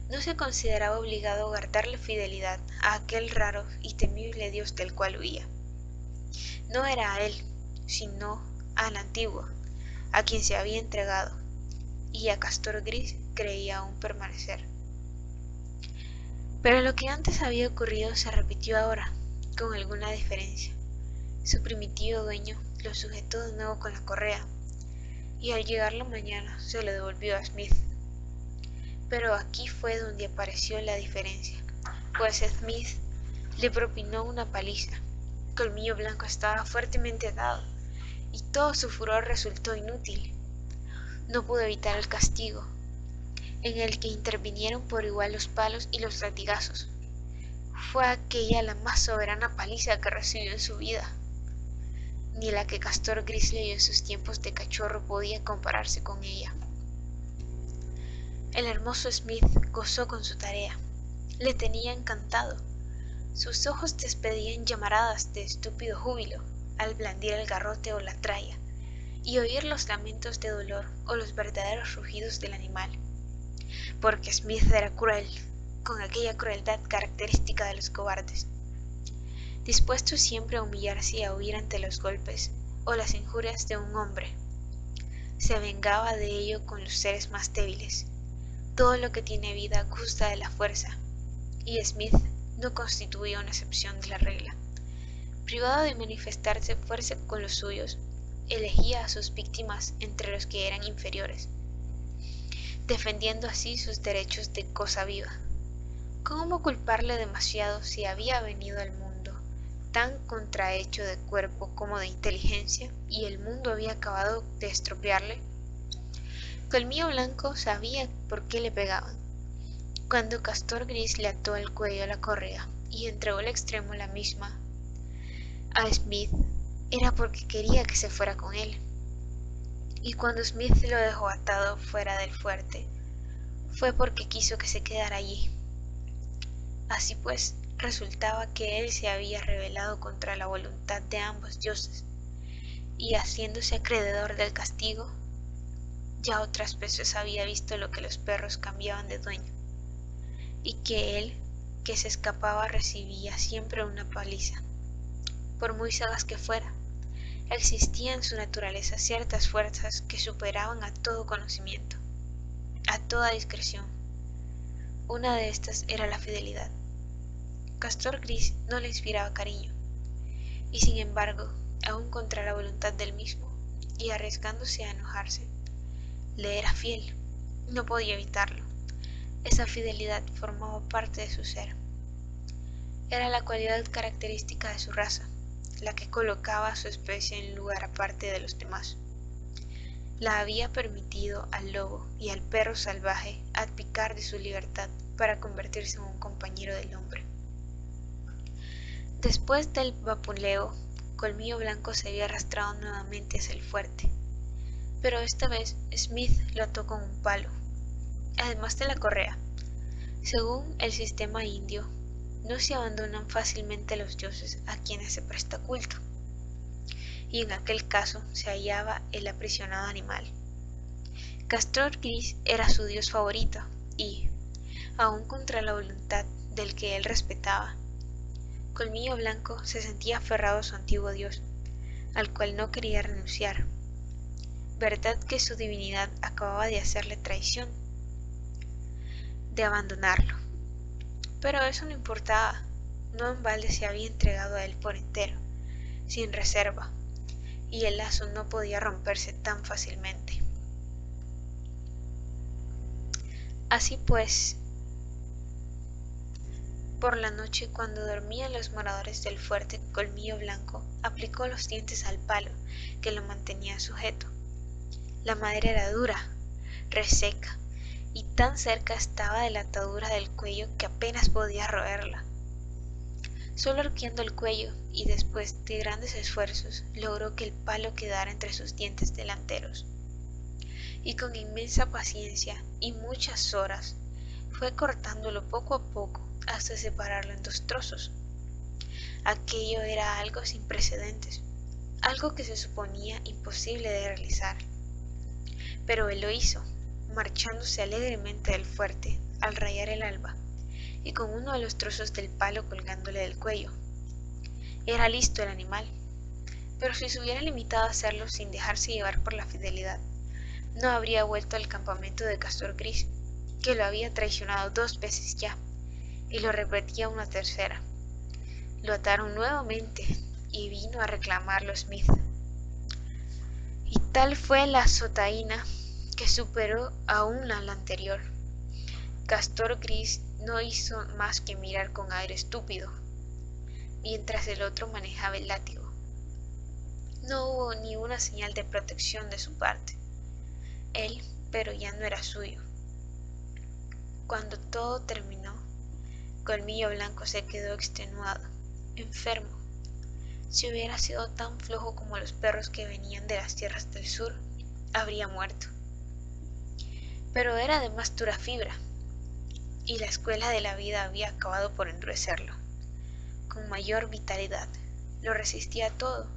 No se consideraba obligado a guardarle fidelidad a aquel raro y temible dios del cual huía. No era a él, sino al antiguo, a quien se había entregado, y a Castor Gris creía aún permanecer. Pero lo que antes había ocurrido se repitió ahora, con alguna diferencia. Su primitivo dueño lo sujetó de nuevo con la correa, y al llegar la mañana se lo devolvió a Smith. Pero aquí fue donde apareció la diferencia, pues Smith le propinó una paliza. Colmillo Blanco estaba fuertemente atado, y todo su furor resultó inútil. No pudo evitar el castigo, en el que intervinieron por igual los palos y los latigazos. Fue aquella la más soberana paliza que recibió en su vida. Ni la que Castor Gris le dio en sus tiempos de cachorro podía compararse con ella. El hermoso Smith gozó con su tarea. Le tenía encantado. Sus ojos despedían llamaradas de estúpido júbilo al blandir el garrote o la tralla y oír los lamentos de dolor o los verdaderos rugidos del animal. Porque Smith era cruel, con aquella crueldad característica de los cobardes. Dispuesto siempre a humillarse y a huir ante los golpes o las injurias de un hombre, se vengaba de ello con los seres más débiles. Todo lo que tiene vida gusta de la fuerza, y Smith no constituía una excepción de la regla. Privado de manifestarse fuerza con los suyos, elegía a sus víctimas entre los que eran inferiores, defendiendo así sus derechos de cosa viva. ¿Cómo culparle demasiado si había venido al mundo tan contrahecho de cuerpo como de inteligencia, y el mundo había acabado de estropearle? Colmillo Blanco sabía por qué le pegaban. Cuando Castor Gris le ató el cuello a la correa y entregó el extremo la misma a Smith, era porque quería que se fuera con él. Y cuando Smith lo dejó atado fuera del fuerte, fue porque quiso que se quedara allí. Así pues, resultaba que él se había rebelado contra la voluntad de ambos dioses, y haciéndose acreedor del castigo, ya otras veces había visto lo que los perros cambiaban de dueño, y que él, que se escapaba, recibía siempre una paliza. Por muy sagaz que fuera, existía en su naturaleza ciertas fuerzas que superaban a todo conocimiento, a toda discreción. Una de estas era la fidelidad. Castor Gris no le inspiraba cariño, y sin embargo, aun contra la voluntad del mismo, y arriesgándose a enojarse, le era fiel. No podía evitarlo. Esa fidelidad formaba parte de su ser. Era la cualidad característica de su raza, la que colocaba a su especie en lugar aparte de los demás. La había permitido al lobo y al perro salvaje abdicar de su libertad para convertirse en un compañero del hombre. Después del vapuleo, Colmillo Blanco se había arrastrado nuevamente hacia el fuerte, pero esta vez Smith lo ató con un palo, además de la correa. Según el sistema indio, no se abandonan fácilmente los dioses a quienes se presta culto, y en aquel caso se hallaba el aprisionado animal. Castor Gris era su dios favorito y, aun contra la voluntad del que él respetaba, Colmillo Blanco se sentía aferrado a su antiguo dios, al cual no quería renunciar. Verdad que su divinidad acababa de hacerle traición, de abandonarlo. Pero eso no importaba, no en balde se había entregado a él por entero, sin reserva, y el lazo no podía romperse tan fácilmente. Así pues, por la noche, cuando dormían los moradores del fuerte, Colmillo Blanco aplicó los dientes al palo que lo mantenía sujeto. La madera era dura, reseca, y tan cerca estaba de la atadura del cuello que apenas podía roerla. Solo arqueando el cuello y después de grandes esfuerzos logró que el palo quedara entre sus dientes delanteros. Y con inmensa paciencia y muchas horas fue cortándolo poco a poco hasta separarlo en 2 trozos. Aquello era algo sin precedentes, algo que se suponía imposible de realizar. Pero él lo hizo, marchándose alegremente del fuerte al rayar el alba, y con uno de los trozos del palo colgándole del cuello. Era listo el animal, pero si se hubiera limitado a hacerlo sin dejarse llevar por la fidelidad, no habría vuelto al campamento de Castor Gris, que lo había traicionado 2 veces ya, y lo repetía una tercera. Lo ataron nuevamente y vino a reclamarlo Smith. Y tal fue la azotaína que superó aún a la anterior. Castor Gris no hizo más que mirar con aire estúpido, mientras el otro manejaba el látigo. No hubo ni una señal de protección de su parte. Él, pero ya no era suyo. Cuando todo terminó, Colmillo Blanco se quedó extenuado, enfermo. Si hubiera sido tan flojo como los perros que venían de las tierras del sur, habría muerto. Pero era de más dura fibra, y la escuela de la vida había acabado por endurecerlo. Con mayor vitalidad, lo resistía todo,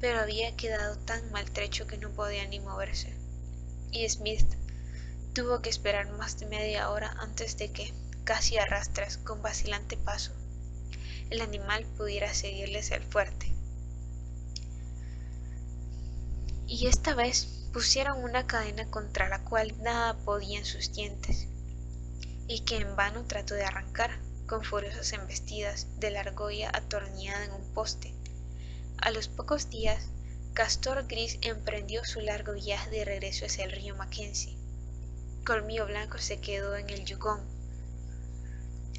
pero había quedado tan maltrecho que no podía ni moverse, y Smith tuvo que esperar más de media hora antes de que, casi a rastras, con vacilante paso. El animal pudiera seguirles el fuerte. Y esta vez pusieron una cadena contra la cual nada podían sus dientes, y que en vano trató de arrancar, con furiosas embestidas de la argolla atornillada en un poste. A los pocos días, Castor Gris emprendió su largo viaje de regreso hacia el río Mackenzie. Colmillo Blanco se quedó en el Yukón.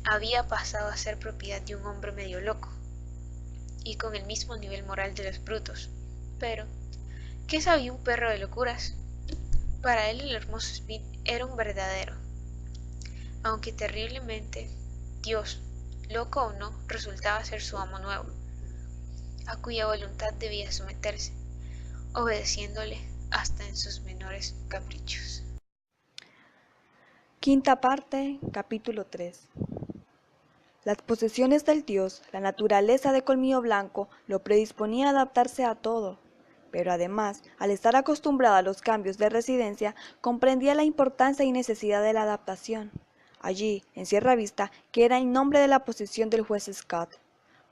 Había pasado a ser propiedad de un hombre medio loco, y con el mismo nivel moral de los brutos. Pero, ¿qué sabía un perro de locuras? Para él el hermoso Smith era un verdadero, aunque terriblemente, Dios, loco o no, resultaba ser su amo nuevo, a cuya voluntad debía someterse, obedeciéndole hasta en sus menores caprichos. Quinta parte, capítulo 3. Las posesiones del dios, la naturaleza de Colmillo Blanco, lo predisponía a adaptarse a todo, pero además, al estar acostumbrado a los cambios de residencia, comprendía la importancia y necesidad de la adaptación. Allí, en Sierra Vista, que era el nombre de la posesión del juez Scott,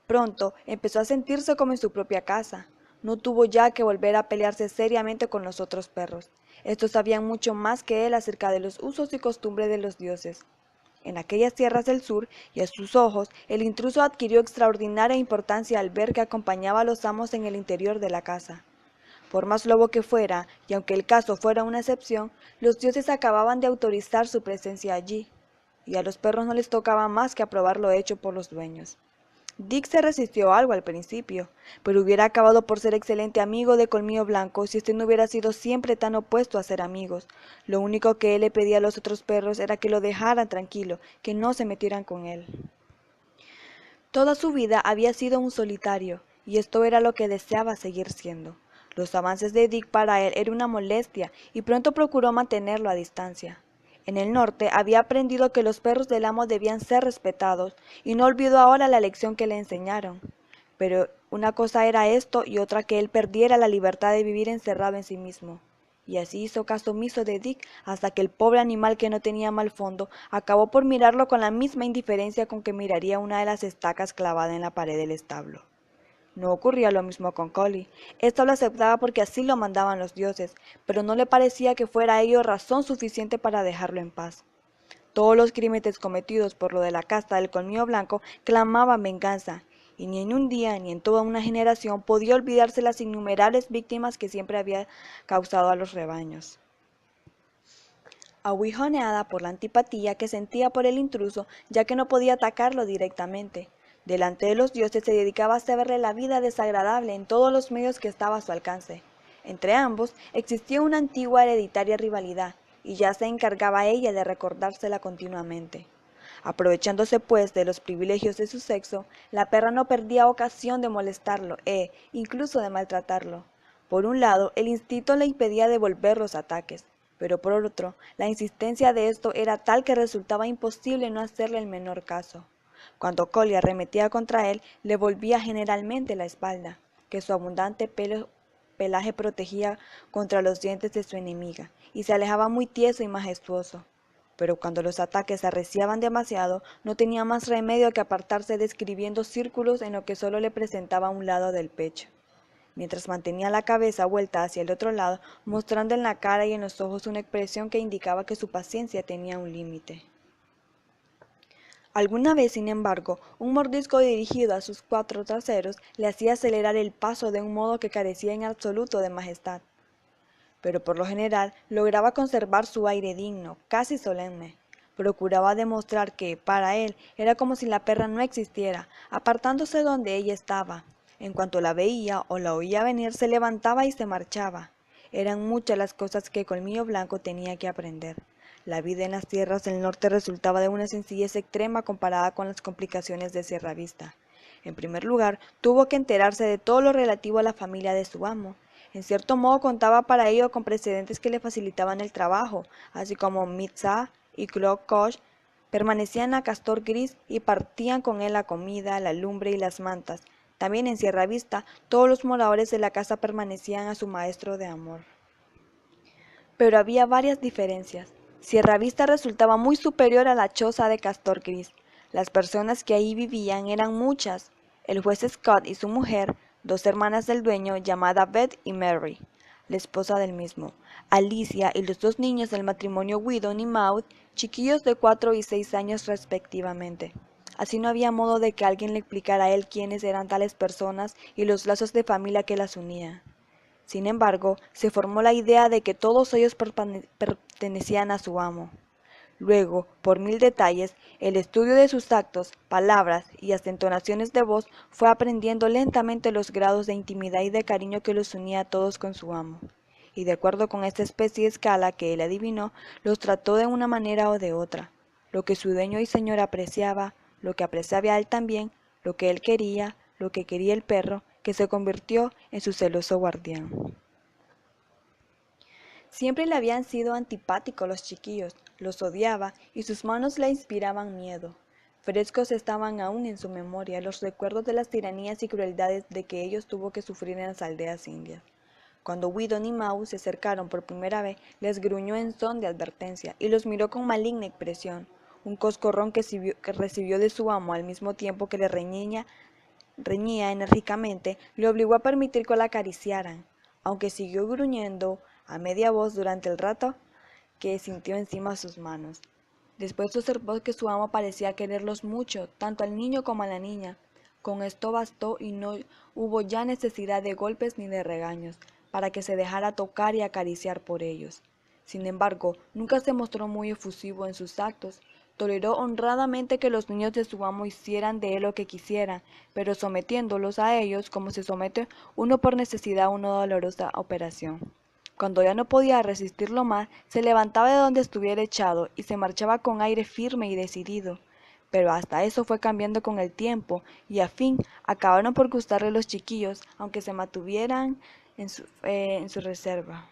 pronto empezó a sentirse como en su propia casa. No tuvo ya que volver a pelearse seriamente con los otros perros. Estos sabían mucho más que él acerca de los usos y costumbres de los dioses. En aquellas tierras del sur, y a sus ojos, el intruso adquirió extraordinaria importancia al ver que acompañaba a los amos en el interior de la casa. Por más lobo que fuera, y aunque el caso fuera una excepción, los dioses acababan de autorizar su presencia allí, y a los perros no les tocaba más que aprobar lo hecho por los dueños. Dick se resistió algo al principio, pero hubiera acabado por ser excelente amigo de Colmillo Blanco si éste no hubiera sido siempre tan opuesto a ser amigos. Lo único que él le pedía a los otros perros era que lo dejaran tranquilo, que no se metieran con él. Toda su vida había sido un solitario, y esto era lo que deseaba seguir siendo. Los avances de Dick para él eran una molestia, y pronto procuró mantenerlo a distancia. En el norte había aprendido que los perros del amo debían ser respetados, y no olvidó ahora la lección que le enseñaron. Pero una cosa era esto y otra que él perdiera la libertad de vivir encerrado en sí mismo. Y así hizo caso omiso de Dick hasta que el pobre animal, que no tenía mal fondo, acabó por mirarlo con la misma indiferencia con que miraría una de las estacas clavada en la pared del establo. No ocurría lo mismo con Collie. Ésta lo aceptaba porque así lo mandaban los dioses, pero no le parecía que fuera ello razón suficiente para dejarlo en paz. Todos los crímenes cometidos por lo de la casta del Colmillo Blanco clamaban venganza, y ni en un día ni en toda una generación podía olvidarse las innumerables víctimas que siempre había causado a los rebaños. Aguijoneada por la antipatía que sentía por el intruso, ya que no podía atacarlo directamente, delante de los dioses se dedicaba a hacerle la vida desagradable en todos los medios que estaba a su alcance. Entre ambos existía una antigua hereditaria rivalidad, y ya se encargaba ella de recordársela continuamente. Aprovechándose pues de los privilegios de su sexo, la perra no perdía ocasión de molestarlo incluso de maltratarlo. Por un lado, el instinto le impedía devolver los ataques, pero por otro, la insistencia de esto era tal que resultaba imposible no hacerle el menor caso. Cuando Collie arremetía contra él, le volvía generalmente la espalda, que su abundante pelaje protegía contra los dientes de su enemiga, y se alejaba muy tieso y majestuoso. Pero cuando los ataques arreciaban demasiado, no tenía más remedio que apartarse describiendo círculos en lo que solo le presentaba un lado del pecho, mientras mantenía la cabeza vuelta hacia el otro lado, mostrando en la cara y en los ojos una expresión que indicaba que su paciencia tenía un límite. Alguna vez, sin embargo, un mordisco dirigido a sus 4 traseros le hacía acelerar el paso de un modo que carecía en absoluto de majestad. Pero por lo general lograba conservar su aire digno, casi solemne. Procuraba demostrar que, para él, era como si la perra no existiera, apartándose donde ella estaba. En cuanto la veía o la oía venir, se levantaba y se marchaba. Eran muchas las cosas que Colmillo Blanco tenía que aprender. La vida en las tierras del norte resultaba de una sencillez extrema comparada con las complicaciones de Sierra Vista. En primer lugar, tuvo que enterarse de todo lo relativo a la familia de su amo. En cierto modo contaba para ello con precedentes que le facilitaban el trabajo, así como Mitzah y Clock Koch permanecían a Castor Gris y partían con él la comida, la lumbre y las mantas. También en Sierra Vista, todos los moradores de la casa permanecían a su maestro de amor. Pero había varias diferencias. Sierra Vista resultaba muy superior a la choza de Castor Gris. Las personas que ahí vivían eran muchas. El juez Scott y su mujer, dos hermanas del dueño, llamada Beth y Mary, la esposa del mismo, Alicia y los dos niños del matrimonio Whedon y Maud, chiquillos de 4 y 6 años respectivamente. Así no había modo de que alguien le explicara a él quiénes eran tales personas y los lazos de familia que las unían. Sin embargo, se formó la idea de que todos ellos pertenecían a su amo. Luego, por mil detalles, el estudio de sus actos, palabras y hasta entonaciones de voz fue aprendiendo lentamente los grados de intimidad y de cariño que los unía a todos con su amo. Y de acuerdo con esta especie de escala que él adivinó, los trató de una manera o de otra. Lo que su dueño y señor apreciaba, lo que apreciaba él también, lo que él quería, lo que quería el perro, que se convirtió en su celoso guardián. Siempre le habían sido antipáticos los chiquillos, los odiaba y sus manos le inspiraban miedo. Frescos estaban aún en su memoria los recuerdos de las tiranías y crueldades de que ellos tuvo que sufrir en las aldeas indias. Cuando Whedon y Maud se acercaron por primera vez, les gruñó en son de advertencia y los miró con maligna expresión. Un coscorrón que recibió de su amo al mismo tiempo que le reñía enérgicamente, le obligó a permitir que la acariciaran, aunque siguió gruñendo a media voz durante el rato que sintió encima sus manos. Después observó que su amo parecía quererlos mucho, tanto al niño como a la niña. Con esto bastó y no hubo ya necesidad de golpes ni de regaños, para que se dejara tocar y acariciar por ellos. Sin embargo, nunca se mostró muy efusivo en sus actos. Toleró honradamente que los niños de su amo hicieran de él lo que quisieran, pero sometiéndolos a ellos como se somete uno por necesidad a una dolorosa operación. Cuando ya no podía resistirlo más, se levantaba de donde estuviera echado y se marchaba con aire firme y decidido. Pero hasta eso fue cambiando con el tiempo, y a fin acabaron por gustarle los chiquillos, aunque se mantuvieran en su reserva.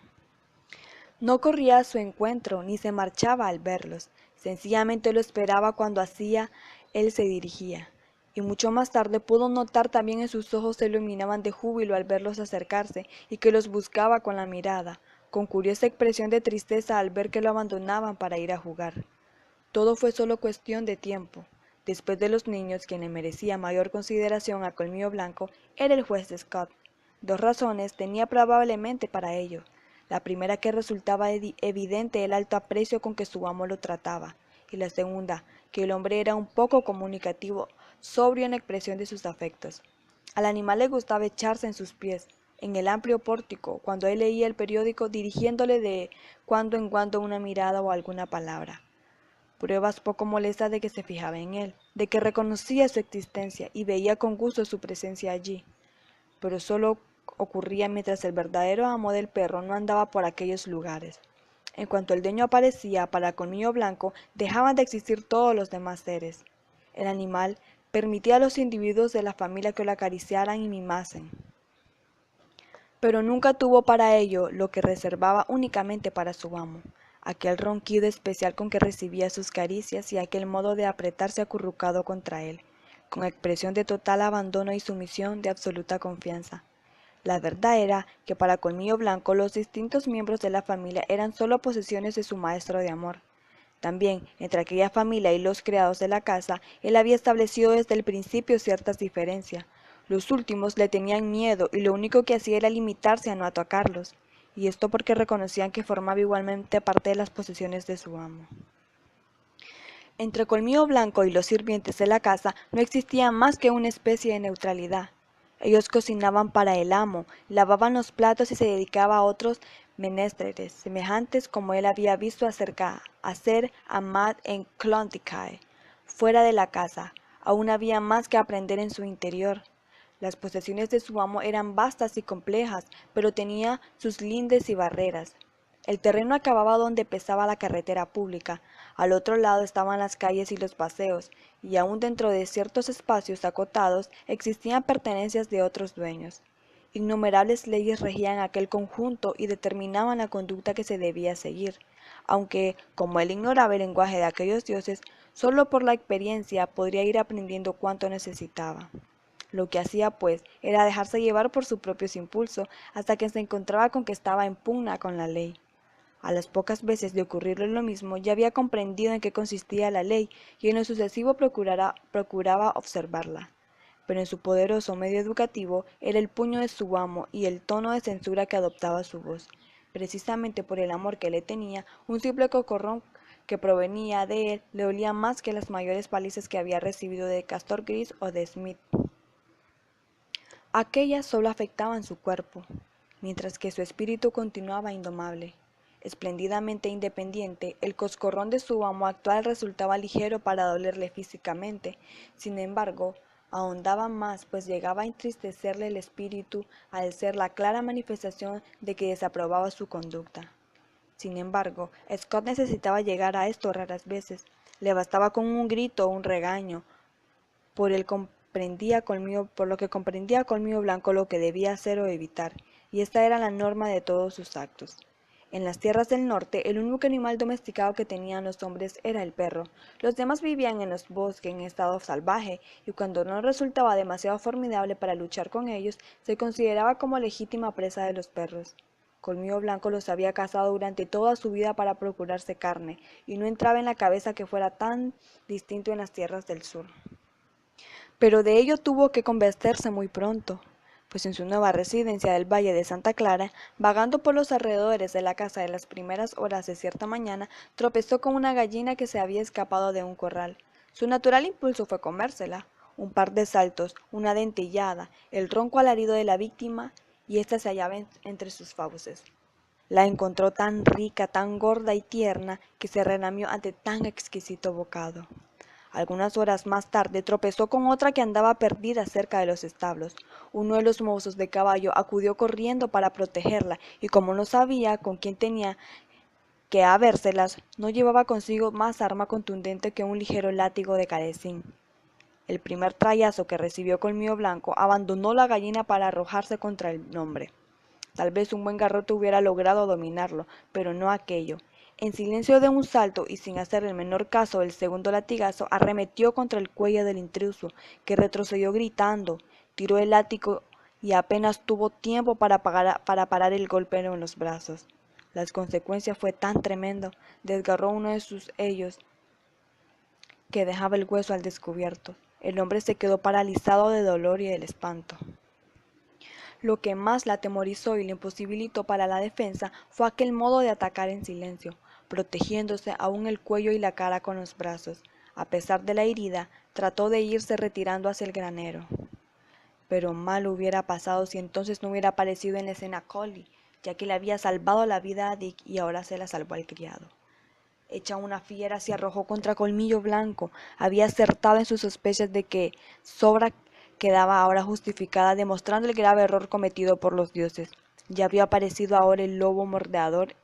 No corría a su encuentro, ni se marchaba al verlos. Sencillamente lo esperaba cuando hacia él se dirigía. Y mucho más tarde pudo notar también en sus ojos se iluminaban de júbilo al verlos acercarse y que los buscaba con la mirada, con curiosa expresión de tristeza al ver que lo abandonaban para ir a jugar. Todo fue solo cuestión de tiempo. Después de los niños, quien le merecía mayor consideración a Colmillo Blanco era el juez de Scott. Dos razones tenía probablemente para ello. La primera, que resultaba evidente el alto aprecio con que su amo lo trataba, y la segunda, que el hombre era un poco comunicativo, sobrio en la expresión de sus afectos. Al animal le gustaba echarse en sus pies, en el amplio pórtico, cuando él leía el periódico, dirigiéndole de cuando en cuando una mirada o alguna palabra. Pruebas poco molestas de que se fijaba en él, de que reconocía su existencia y veía con gusto su presencia allí. Pero solo ocurría mientras el verdadero amo del perro no andaba por aquellos lugares. En cuanto el dueño aparecía para Colmillo Blanco, dejaban de existir todos los demás seres. El animal permitía a los individuos de la familia que lo acariciaran y mimasen, pero nunca tuvo para ello lo que reservaba únicamente para su amo, aquel ronquido especial con que recibía sus caricias y aquel modo de apretarse acurrucado contra él, con expresión de total abandono y sumisión, de absoluta confianza. La verdad era que para Colmillo Blanco los distintos miembros de la familia eran solo posesiones de su maestro de amor. También, entre aquella familia y los criados de la casa, él había establecido desde el principio ciertas diferencias. Los últimos le tenían miedo y lo único que hacía era limitarse a no atacarlos, y esto porque reconocían que formaba igualmente parte de las posesiones de su amo. Entre Colmillo Blanco y los sirvientes de la casa no existía más que una especie de neutralidad. Ellos cocinaban para el amo, lavaban los platos y se dedicaba a otros menesteres, semejantes como él había visto hacer a Matt en Clontycay. Fuera de la casa, aún había más que aprender en su interior. Las posesiones de su amo eran vastas y complejas, pero tenía sus lindes y barreras. El terreno acababa donde empezaba la carretera pública, al otro lado estaban las calles y los paseos, y aún dentro de ciertos espacios acotados existían pertenencias de otros dueños. Innumerables leyes regían aquel conjunto y determinaban la conducta que se debía seguir, aunque, como él ignoraba el lenguaje de aquellos dioses, solo por la experiencia podría ir aprendiendo cuánto necesitaba. Lo que hacía, pues, era dejarse llevar por sus propios impulsos hasta que se encontraba con que estaba en pugna con la ley. A las pocas veces de ocurrirle lo mismo, ya había comprendido en qué consistía la ley y en lo sucesivo procuraba observarla. Pero en su poderoso medio educativo era el puño de su amo y el tono de censura que adoptaba su voz. Precisamente por el amor que le tenía, un simple cocorrón que provenía de él le olía más que las mayores palizas que había recibido de Castor Gris o de Smith. Aquellas solo afectaban su cuerpo, mientras que su espíritu continuaba indomable. Espléndidamente independiente, el coscorrón de su amo actual resultaba ligero para dolerle físicamente. Sin embargo, ahondaba más, pues llegaba a entristecerle el espíritu al ser la clara manifestación de que desaprobaba su conducta. Sin embargo, Scott necesitaba llegar a esto raras veces. Le bastaba con un grito o un regaño, por lo que comprendía Colmillo Blanco lo que debía hacer o evitar, y esta era la norma de todos sus actos. En las tierras del norte, el único animal domesticado que tenían los hombres era el perro. Los demás vivían en los bosques en estado salvaje, y cuando no resultaba demasiado formidable para luchar con ellos, se consideraba como legítima presa de los perros. Colmillo Blanco los había cazado durante toda su vida para procurarse carne, y no entraba en la cabeza que fuera tan distinto en las tierras del sur. Pero de ello tuvo que convencerse muy pronto, pues en su nueva residencia del Valle de Santa Clara, vagando por los alrededores de la casa de las primeras horas de cierta mañana, tropezó con una gallina que se había escapado de un corral. Su natural impulso fue comérsela. Un par de saltos, una dentellada, el ronco alarido de la víctima, y ésta se hallaba entre sus fauces. La encontró tan rica, tan gorda y tierna, que se relamió ante tan exquisito bocado. Algunas horas más tarde tropezó con otra que andaba perdida cerca de los establos. Uno de los mozos de caballo acudió corriendo para protegerla, y como no sabía con quién tenía que habérselas, no llevaba consigo más arma contundente que un ligero látigo de calecín. El primer trayazo que recibió Colmillo Blanco abandonó la gallina para arrojarse contra el hombre. Tal vez un buen garrote hubiera logrado dominarlo, pero no aquello. En silencio de un salto y sin hacer el menor caso del segundo latigazo, arremetió contra el cuello del intruso, que retrocedió gritando, tiró el látigo y apenas tuvo tiempo para parar el golpe en los brazos. La consecuencia fue tan tremenda, desgarró uno de sus ellos que dejaba el hueso al descubierto. El hombre se quedó paralizado de dolor y del espanto. Lo que más la atemorizó y le imposibilitó para la defensa fue aquel modo de atacar en silencio, protegiéndose aún el cuello y la cara con los brazos. A pesar de la herida, trató de irse retirando hacia el granero. Pero mal hubiera pasado si entonces no hubiera aparecido en la escena Collie, ya que le había salvado la vida a Dick y ahora se la salvó al criado. Hecha una fiera, se arrojó contra Colmillo Blanco. Había acertado en sus sospechas de que Sobra quedaba ahora justificada, demostrando el grave error cometido por los dioses. Ya había aparecido ahora el lobo merodeador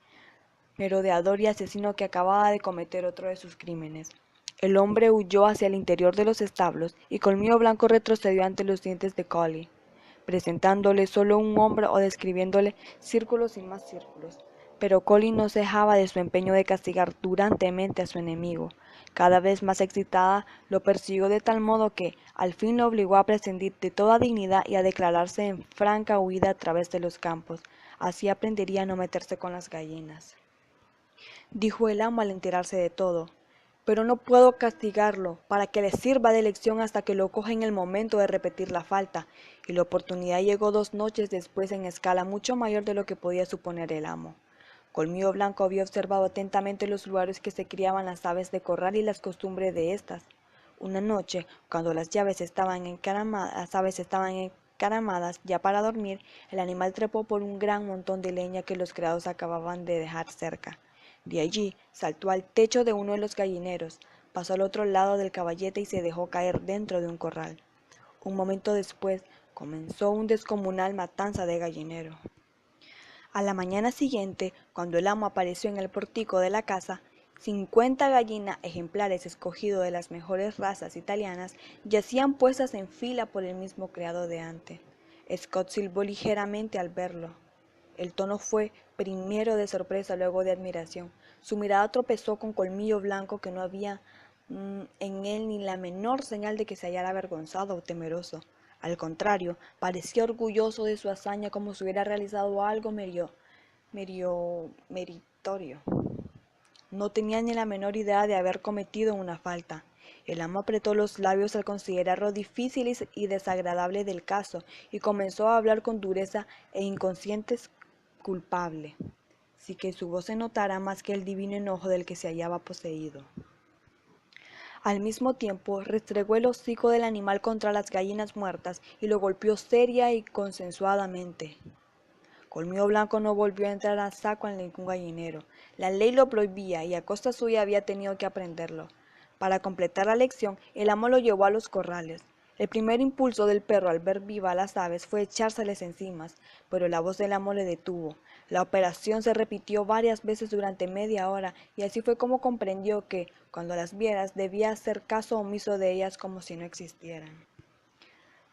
y asesino que acababa de cometer otro de sus crímenes. El hombre huyó hacia el interior de los establos y Colmillo Blanco retrocedió ante los dientes de Collie, presentándole solo un hombro o describiéndole círculos y más círculos. Pero Collie no cejaba de su empeño de castigar durantemente a su enemigo. Cada vez más excitada, lo persiguió de tal modo que, al fin lo obligó a prescindir de toda dignidad y a declararse en franca huida a través de los campos. Así aprendería a no meterse con las gallinas. Dijo el amo al enterarse de todo. Pero no puedo castigarlo, para que le sirva de lección hasta que lo coja en el momento de repetir la falta, y la oportunidad llegó 2 noches después en escala mucho mayor de lo que podía suponer el amo. Colmillo Blanco había observado atentamente los lugares que se criaban las aves de corral y las costumbres de éstas. Una noche, cuando las aves estaban encaramadas ya para dormir, el animal trepó por un gran montón de leña que los criados acababan de dejar cerca. De allí saltó al techo de uno de los gallineros, pasó al otro lado del caballete y se dejó caer dentro de un corral. Un momento después comenzó un descomunal matanza de gallinero. A la mañana siguiente, cuando el amo apareció en el pórtico de la casa, 50 gallinas ejemplares escogidos de las mejores razas italianas yacían puestas en fila por el mismo criado de antes. Scott silbó ligeramente al verlo. El tono fue primero de sorpresa, luego de admiración. Su mirada tropezó con Colmillo Blanco, que no había en él ni la menor señal de que se hallara avergonzado o temeroso. Al contrario, parecía orgulloso de su hazaña, como si hubiera realizado algo meritorio. No tenía ni la menor idea de haber cometido una falta. El amo apretó los labios al considerar lo difícil y desagradable del caso y comenzó a hablar con dureza e inconsciente culpable, sin que su voz se notara más que el divino enojo del que se hallaba poseído. Al mismo tiempo, restregó el hocico del animal contra las gallinas muertas y lo golpeó seria y consensuadamente. Colmillo Blanco no volvió a entrar a saco en ningún gallinero. La ley lo prohibía y a costa suya había tenido que aprenderlo. Para completar la lección, el amo lo llevó a los corrales. El primer impulso del perro al ver viva a las aves fue echárseles encima, pero la voz del amo le detuvo. La operación se repitió varias veces durante media hora y así fue como comprendió que, cuando las vieras, debía hacer caso omiso de ellas como si no existieran.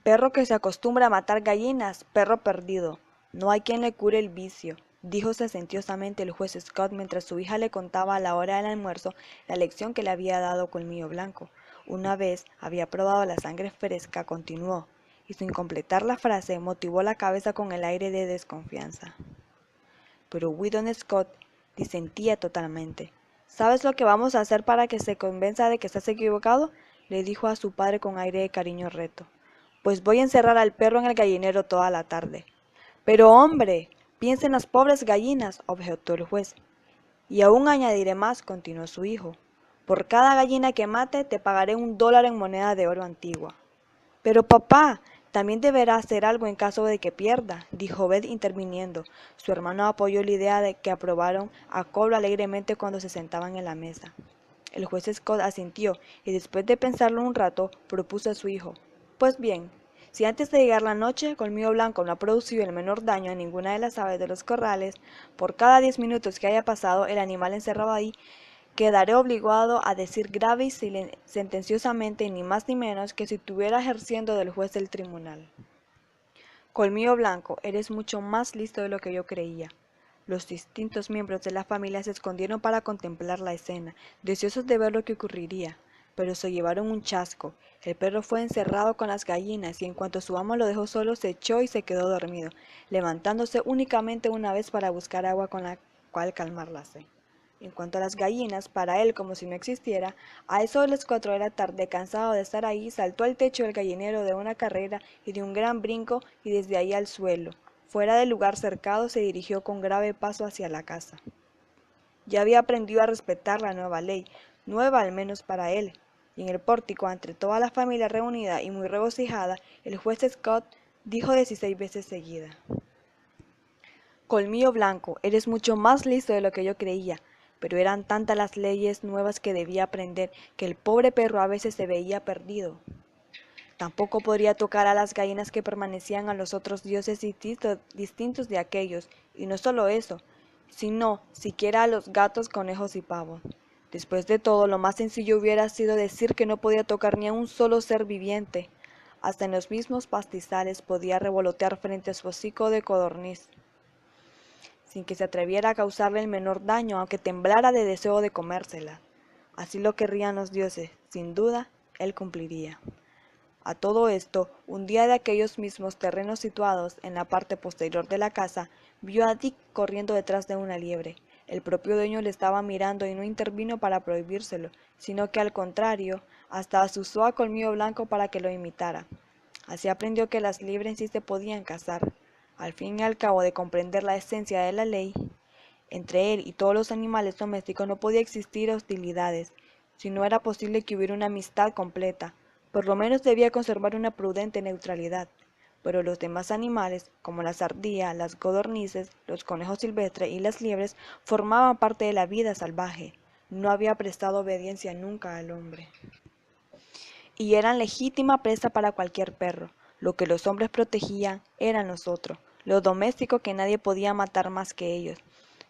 Perro que se acostumbra a matar gallinas, perro perdido. No hay quien le cure el vicio, dijo sentiosamente el juez Scott mientras su hija le contaba a la hora del almuerzo la lección que le había dado Colmillo Blanco. Una vez había probado la sangre fresca, continuó, y sin completar la frase motivó la cabeza con el aire de desconfianza. Pero Weedon Scott disentía totalmente. ¿Sabes lo que vamos a hacer para que se convenza de que estás equivocado?, le dijo a su padre con aire de cariño reto. Pues voy a encerrar al perro en el gallinero toda la tarde. Pero hombre, piensa en las pobres gallinas, objetó el juez. Y aún añadiré más, continuó su hijo. Por cada gallina que mate te pagaré $1 en moneda de oro antigua. Pero papá, también deberá hacer algo en caso de que pierda, dijo Beth interviniendo. Su hermano apoyó la idea de que aprobaron a coro alegremente cuando se sentaban en la mesa. El juez Scott asintió y después de pensarlo un rato propuso a su hijo. Pues bien, si antes de llegar la noche Colmillo Blanco no ha producido el menor daño a ninguna de las aves de los corrales, por cada 10 minutos que haya pasado el animal encerrado ahí, quedaré obligado a decir grave y sentenciosamente ni más ni menos que si estuviera ejerciendo del juez del tribunal. Colmillo Blanco, eres mucho más listo de lo que yo creía. Los distintos miembros de la familia se escondieron para contemplar la escena, deseosos de ver lo que ocurriría, pero se llevaron un chasco. El perro fue encerrado con las gallinas y en cuanto su amo lo dejó solo se echó y se quedó dormido, levantándose únicamente una vez para buscar agua con la cual calmar la sed. En cuanto a las gallinas, para él como si no existiera, a eso de las 4 de la tarde, cansado de estar ahí, saltó al techo del gallinero de una carrera y de un gran brinco y desde ahí al suelo. Fuera del lugar cercado se dirigió con grave paso hacia la casa. Ya había aprendido a respetar la nueva ley, nueva al menos para él, y en el pórtico, entre toda la familia reunida y muy regocijada, el juez Scott dijo 16 veces seguida. Colmillo Blanco, eres mucho más listo de lo que yo creía, pero eran tantas las leyes nuevas que debía aprender que el pobre perro a veces se veía perdido. Tampoco podría tocar a las gallinas que permanecían a los otros dioses distintos de aquellos, y no solo eso, sino siquiera a los gatos, conejos y pavos. Después de todo, lo más sencillo hubiera sido decir que no podía tocar ni a un solo ser viviente. Hasta en los mismos pastizales podía revolotear frente a su hocico de codorniz, sin que se atreviera a causarle el menor daño, aunque temblara de deseo de comérsela. Así lo querrían los dioses, sin duda, él cumpliría. A todo esto, un día de aquellos mismos terrenos situados en la parte posterior de la casa, vio a Dick corriendo detrás de una liebre. El propio dueño le estaba mirando y no intervino para prohibírselo, sino que al contrario, hasta asusó a Colmillo Blanco para que lo imitara. Así aprendió que las liebres sí se podían cazar. Al fin y al cabo de comprender la esencia de la ley, entre él y todos los animales domésticos no podía existir hostilidades, si no era posible que hubiera una amistad completa. Por lo menos debía conservar una prudente neutralidad, pero los demás animales, como las ardillas, las codornices, los conejos silvestres y las liebres, formaban parte de la vida salvaje. No había prestado obediencia nunca al hombre, y eran legítima presa para cualquier perro. Lo que los hombres protegían eran los otros, los domésticos que nadie podía matar más que ellos.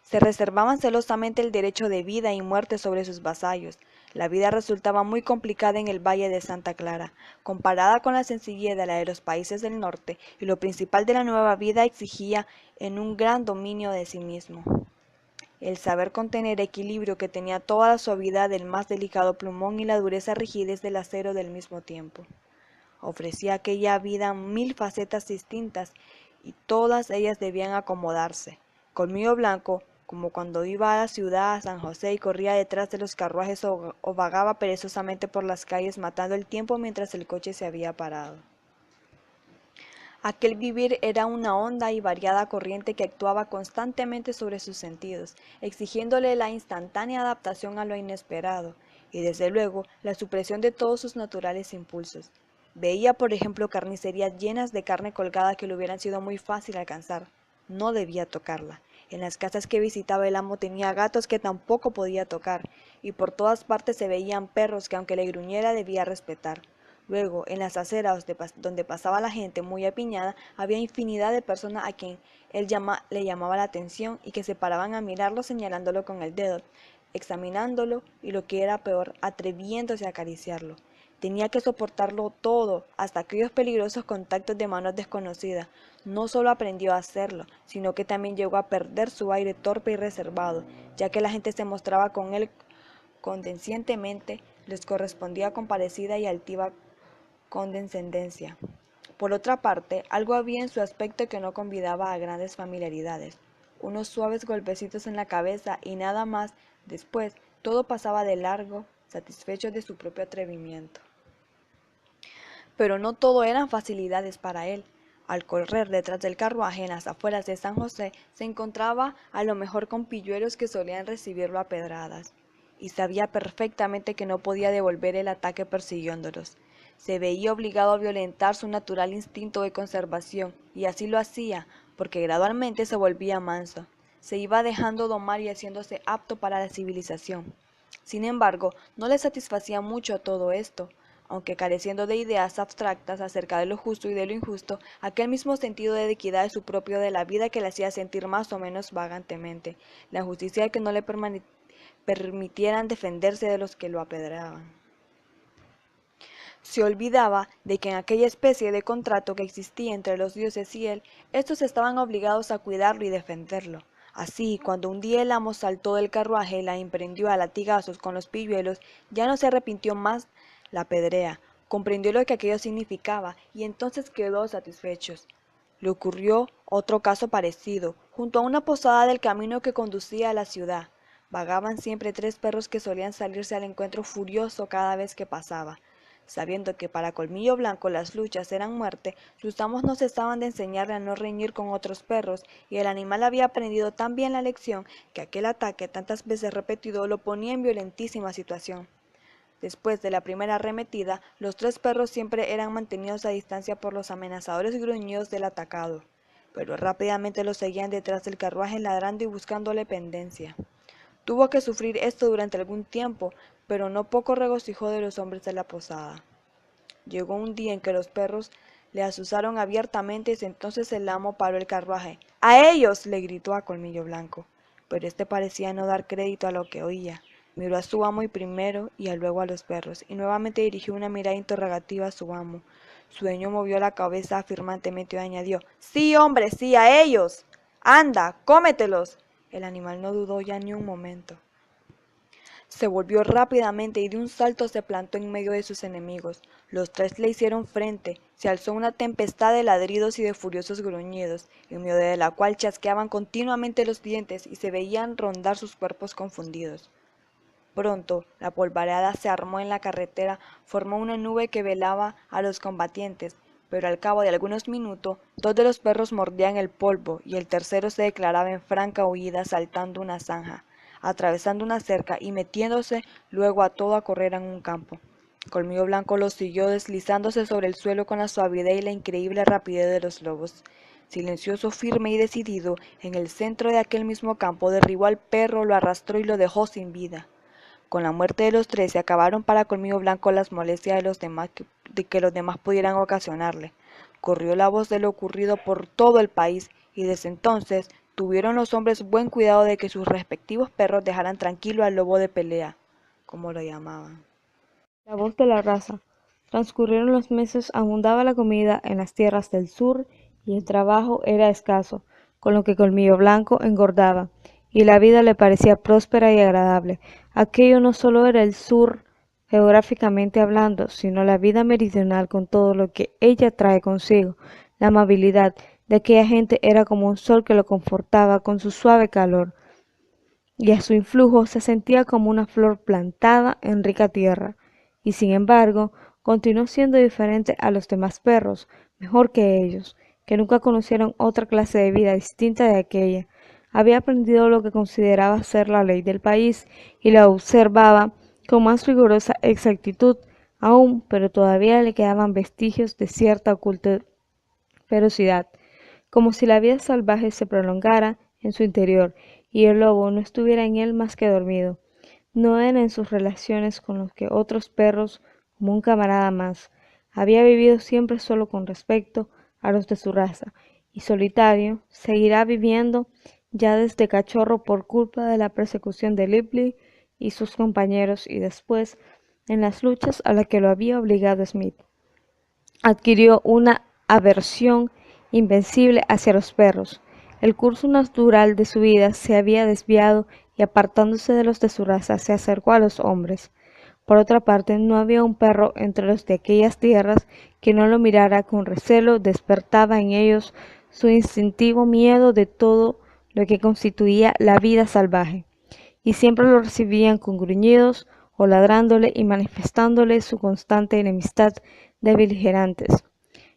Se reservaban celosamente el derecho de vida y muerte sobre sus vasallos. La vida resultaba muy complicada en el Valle de Santa Clara, comparada con la sencillez de la de los países del norte, y lo principal de la nueva vida exigía en un gran dominio de sí mismo. El saber contener equilibrio que tenía toda la suavidad del más delicado plumón y la dureza rigidez del acero del mismo tiempo. Ofrecía a aquella vida 1000 facetas distintas, y todas ellas debían acomodarse, Colmillo Blanco, como cuando iba a la ciudad, a San José, y corría detrás de los carruajes o vagaba perezosamente por las calles matando el tiempo mientras el coche se había parado. Aquel vivir era una honda y variada corriente que actuaba constantemente sobre sus sentidos, exigiéndole la instantánea adaptación a lo inesperado, y desde luego la supresión de todos sus naturales impulsos. Veía, por ejemplo, carnicerías llenas de carne colgada que le hubieran sido muy fácil alcanzar. No debía tocarla. En las casas que visitaba el amo tenía gatos que tampoco podía tocar, y por todas partes se veían perros que aunque le gruñera debía respetar. Luego, en las aceras donde pasaba la gente muy apiñada, había infinidad de personas a quien le llamaba la atención y que se paraban a mirarlo señalándolo con el dedo, examinándolo y, lo que era peor, atreviéndose a acariciarlo. Tenía que soportarlo todo, hasta aquellos peligrosos contactos de manos desconocidas. No solo aprendió a hacerlo, sino que también llegó a perder su aire torpe y reservado, ya que la gente se mostraba con él condescendientemente, les correspondía con parecida y altiva condescendencia. Por otra parte, algo había en su aspecto que no convidaba a grandes familiaridades. Unos suaves golpecitos en la cabeza y nada más. Después, todo pasaba de largo, satisfecho de su propio atrevimiento. Pero no todo eran facilidades para él. Al correr detrás del carruaje en las afueras de San José, se encontraba a lo mejor con pilluelos que solían recibirlo a pedradas, y sabía perfectamente que no podía devolver el ataque persiguiéndolos. Se veía obligado a violentar su natural instinto de conservación, y así lo hacía, porque gradualmente se volvía manso. Se iba dejando domar y haciéndose apto para la civilización. Sin embargo, no le satisfacía mucho todo esto, aunque careciendo de ideas abstractas acerca de lo justo y de lo injusto, aquel mismo sentido de equidad de su propio de la vida que le hacía sentir más o menos vagantemente, la justicia de que no le permitieran defenderse de los que lo apedreaban. Se olvidaba de que en aquella especie de contrato que existía entre los dioses y él, estos estaban obligados a cuidarlo y defenderlo. Así, cuando un día el amo saltó del carruaje y la emprendió a latigazos con los pilluelos, ya no se arrepintió más la pedrea, comprendió lo que aquello significaba y entonces quedó satisfecho. Le ocurrió otro caso parecido, junto a una posada del camino que conducía a la ciudad. Vagaban siempre 3 perros que solían salirse al encuentro furioso cada vez que pasaba. Sabiendo que para Colmillo Blanco las luchas eran muerte, sus amos no cesaban de enseñarle a no reñir con otros perros, y el animal había aprendido tan bien la lección que aquel ataque, tantas veces repetido, lo ponía en violentísima situación. Después de la primera arremetida, los 3 perros siempre eran mantenidos a distancia por los amenazadores gruñidos del atacado, pero rápidamente los seguían detrás del carruaje ladrando y buscándole pendencia. Tuvo que sufrir esto durante algún tiempo, pero no poco regocijó de los hombres de la posada. Llegó un día en que los perros le asusaron abiertamente y entonces el amo paró el carruaje. ¡A ellos!, le gritó a Colmillo Blanco, pero este parecía no dar crédito a lo que oía. Miró a su amo y primero y luego a los perros, y nuevamente dirigió una mirada interrogativa a su amo. Su dueño movió la cabeza afirmantemente y añadió: «Sí, hombre, sí, a ellos. Anda, cómetelos». El animal no dudó ya ni un momento. Se volvió rápidamente y de un salto se plantó en medio de sus enemigos. Los 3 le hicieron frente. Se alzó una tempestad de ladridos y de furiosos gruñidos, en medio de la cual chasqueaban continuamente los dientes y se veían rondar sus cuerpos confundidos. Pronto, la polvareda se armó en la carretera, formó una nube que velaba a los combatientes, pero al cabo de algunos minutos, 2 de los perros mordían el polvo y el tercero se declaraba en franca huida saltando una zanja, atravesando una cerca y metiéndose luego a todo a correr en un campo. Colmillo Blanco los siguió deslizándose sobre el suelo con la suavidad y la increíble rapidez de los lobos. Silencioso, firme y decidido, en el centro de aquel mismo campo derribó al perro, lo arrastró y lo dejó sin vida. Con la muerte de los 3 se acabaron para Colmillo Blanco las molestias de que los demás pudieran ocasionarle. Corrió la voz de lo ocurrido por todo el país y desde entonces tuvieron los hombres buen cuidado de que sus respectivos perros dejaran tranquilo al lobo de pelea, como lo llamaban. La voz de la raza. Transcurrieron los meses, abundaba la comida en las tierras del sur y el trabajo era escaso, con lo que Colmillo Blanco engordaba, y la vida le parecía próspera y agradable. Aquello no solo era el sur geográficamente hablando, sino la vida meridional con todo lo que ella trae consigo, la amabilidad, de aquella gente era como un sol que lo confortaba con su suave calor, y a su influjo se sentía como una flor plantada en rica tierra, y sin embargo continuó siendo diferente a los demás perros, mejor que ellos, que nunca conocieron otra clase de vida distinta de aquella. Había aprendido lo que consideraba ser la ley del país y la observaba con más rigurosa exactitud aún, pero todavía le quedaban vestigios de cierta oculta ferocidad, como si la vida salvaje se prolongara en su interior y el lobo no estuviera en él más que dormido. No era en sus relaciones con los que otros perros como un camarada más. Había vivido siempre solo con respecto a los de su raza, y solitario seguirá viviendo ya desde cachorro por culpa de la persecución de Ripley y sus compañeros y después en las luchas a las que lo había obligado Smith. Adquirió una aversión invencible hacia los perros. El curso natural de su vida se había desviado y apartándose de los de su raza se acercó a los hombres. Por otra parte, no había un perro entre los de aquellas tierras que no lo mirara con recelo, despertaba en ellos su instintivo miedo de todo lo que constituía la vida salvaje, y siempre lo recibían con gruñidos o ladrándole y manifestándole su constante enemistad de beligerantes.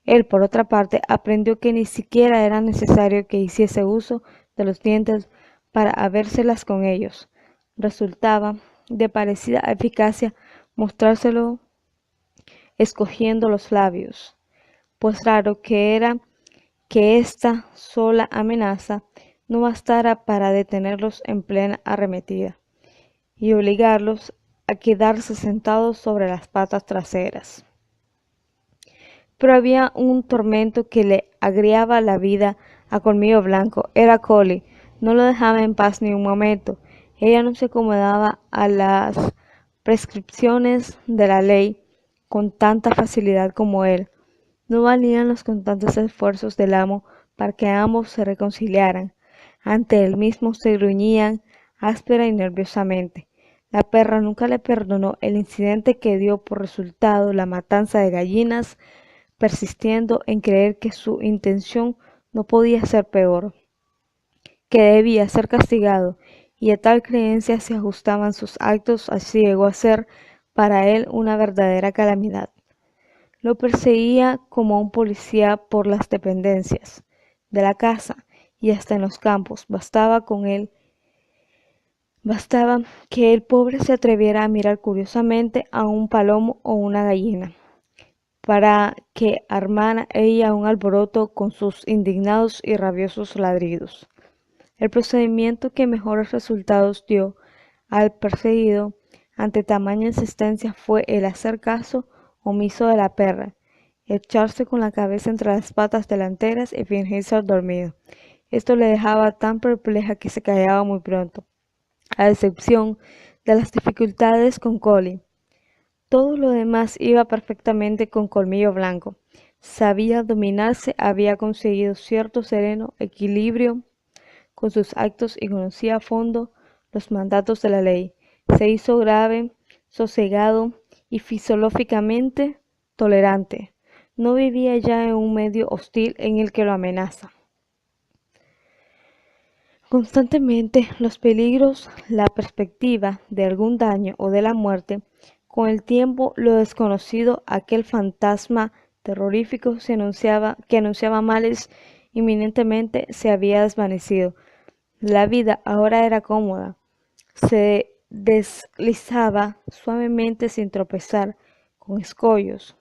Él, por otra parte, aprendió que ni siquiera era necesario que hiciese uso de los dientes para habérselas con ellos. Resultaba de parecida eficacia mostrárselo escogiendo los labios, pues raro que era que esta sola amenaza no bastara para detenerlos en plena arremetida y obligarlos a quedarse sentados sobre las patas traseras. Pero había un tormento que le agriaba la vida a Colmillo Blanco. Era Collie. No lo dejaba en paz ni un momento. Ella no se acomodaba a las prescripciones de la ley con tanta facilidad como él. No valían los constantes esfuerzos del amo para que ambos se reconciliaran. Ante él mismo se gruñían áspera y nerviosamente. La perra nunca le perdonó el incidente que dio por resultado la matanza de gallinas, persistiendo en creer que su intención no podía ser peor, que debía ser castigado, y a tal creencia se ajustaban sus actos, así llegó a ser para él una verdadera calamidad. Lo perseguía como un policía por las dependencias de la casa y hasta en los campos. Bastaba que el pobre se atreviera a mirar curiosamente a un palomo o una gallina, para que armara ella un alboroto con sus indignados y rabiosos ladridos. El procedimiento que mejores resultados dio al perseguido ante tamaña insistencia fue el hacer caso omiso de la perra, echarse con la cabeza entre las patas delanteras y fingir ser dormido. Esto le dejaba tan perpleja que se callaba muy pronto, a excepción de las dificultades con Collie. Todo lo demás iba perfectamente con Colmillo Blanco. Sabía dominarse, había conseguido cierto sereno equilibrio con sus actos y conocía a fondo los mandatos de la ley. Se hizo grave, sosegado y fisiológicamente tolerante. No vivía ya en un medio hostil en el que lo amenaza constantemente los peligros, la perspectiva de algún daño o de la muerte. Con el tiempo, lo desconocido, aquel fantasma terrorífico que anunciaba males inminentemente, se había desvanecido. La vida ahora era cómoda. Se deslizaba suavemente sin tropezar con escollos.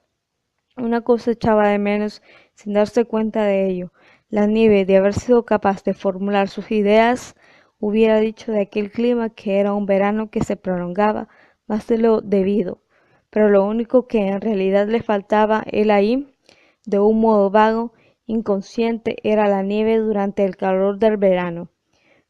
Una cosa echaba de menos sin darse cuenta de ello. La nieve, de haber sido capaz de formular sus ideas, hubiera dicho de aquel clima que era un verano que se prolongaba más de lo debido, pero lo único que en realidad le faltaba él ahí, de un modo vago, inconsciente, era la nieve durante el calor del verano.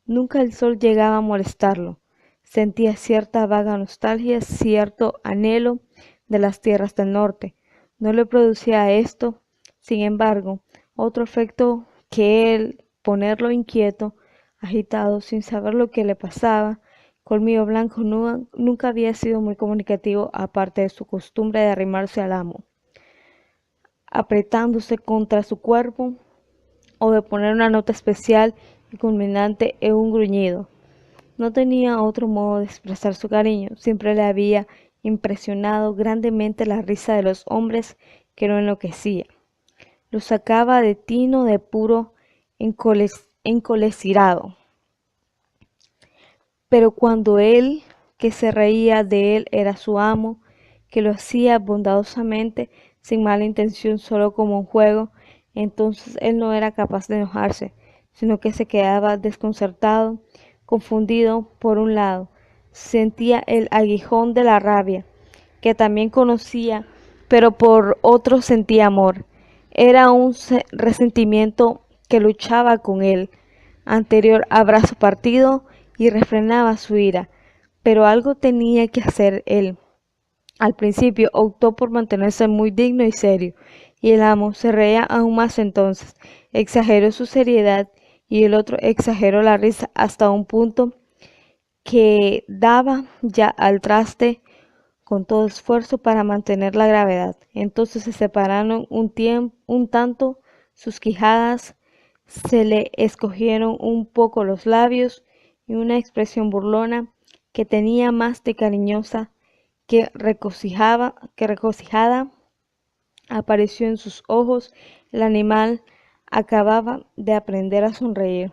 Nunca el sol llegaba a molestarlo. Sentía cierta vaga nostalgia, cierto anhelo de las tierras del norte. No le producía esto, sin embargo, otro efecto que el ponerlo inquieto, agitado, sin saber lo que le pasaba. Colmillo Blanco nunca había sido muy comunicativo, aparte de su costumbre de arrimarse al amo, apretándose contra su cuerpo, o de poner una nota especial y culminante en un gruñido. No tenía otro modo de expresar su cariño. Siempre le había impresionado grandemente la risa de los hombres que lo enloquecía. Lo sacaba de tino de puro encolecerado. Pero cuando él que se reía de él era su amo, que lo hacía bondadosamente, sin mala intención, solo como un juego, entonces él no era capaz de enojarse, sino que se quedaba desconcertado, confundido. Por un lado, sentía el aguijón de la rabia, que también conocía, pero por otro sentía amor. Era un resentimiento que luchaba con él, anterior a brazo partido, y refrenaba su ira, pero algo tenía que hacer él. Al principio optó por mantenerse muy digno y serio, y el amo se reía aún más entonces. Exageró su seriedad y el otro exageró la risa hasta un punto que daba ya al traste con todo esfuerzo para mantener la gravedad. Entonces se separaron un tanto sus quijadas, se le escogieron un poco los labios y una expresión burlona que tenía más de cariñosa que regocijada apareció en sus ojos. El animal acababa de aprender a sonreír.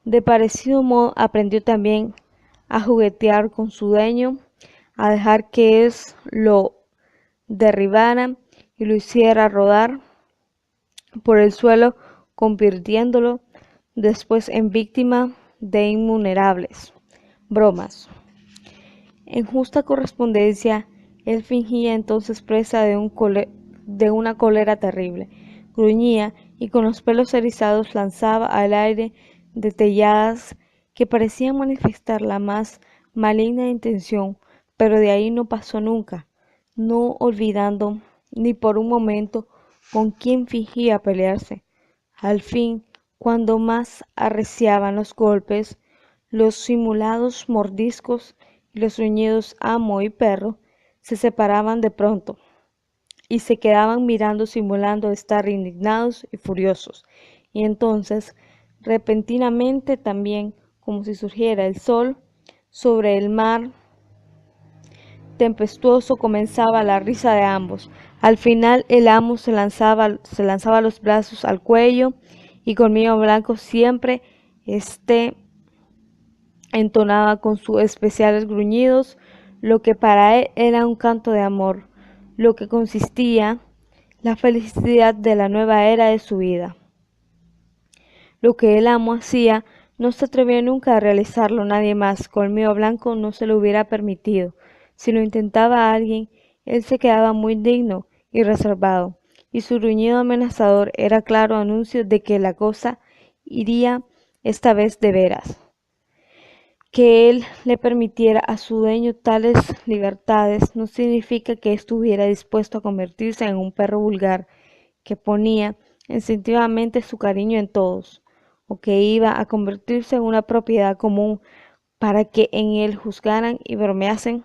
De parecido modo aprendió también a juguetear con su dueño, a dejar que él lo derribara y lo hiciera rodar por el suelo, convirtiéndolo después en víctima de innumerables bromas. En justa correspondencia, él fingía entonces presa de una cólera terrible, gruñía y con los pelos erizados lanzaba al aire dentelladas que parecían manifestar la más maligna intención, pero de ahí no pasó nunca, no olvidando ni por un momento con quién fingía pelearse. Al fin, cuando más arreciaban los golpes, los simulados mordiscos y los gruñidos amo y perro, se separaban de pronto y se quedaban mirando simulando estar indignados y furiosos. Y entonces, repentinamente también, como si surgiera el sol sobre el mar tempestuoso, comenzaba la risa de ambos. Al final el amo se lanzaba los brazos al cuello y Colmillo Blanco siempre entonaba con sus especiales gruñidos lo que para él era un canto de amor, lo que consistía la felicidad de la nueva era de su vida. Lo que el amo hacía no se atrevía nunca a realizarlo nadie más. Colmillo Blanco no se lo hubiera permitido. Si lo intentaba alguien, él se quedaba muy digno y reservado, y su gruñido amenazador era claro anuncio de que la cosa iría esta vez de veras. Que él le permitiera a su dueño tales libertades no significa que estuviera dispuesto a convertirse en un perro vulgar que ponía instintivamente su cariño en todos, o que iba a convertirse en una propiedad común para que en él juzgaran y bromeasen.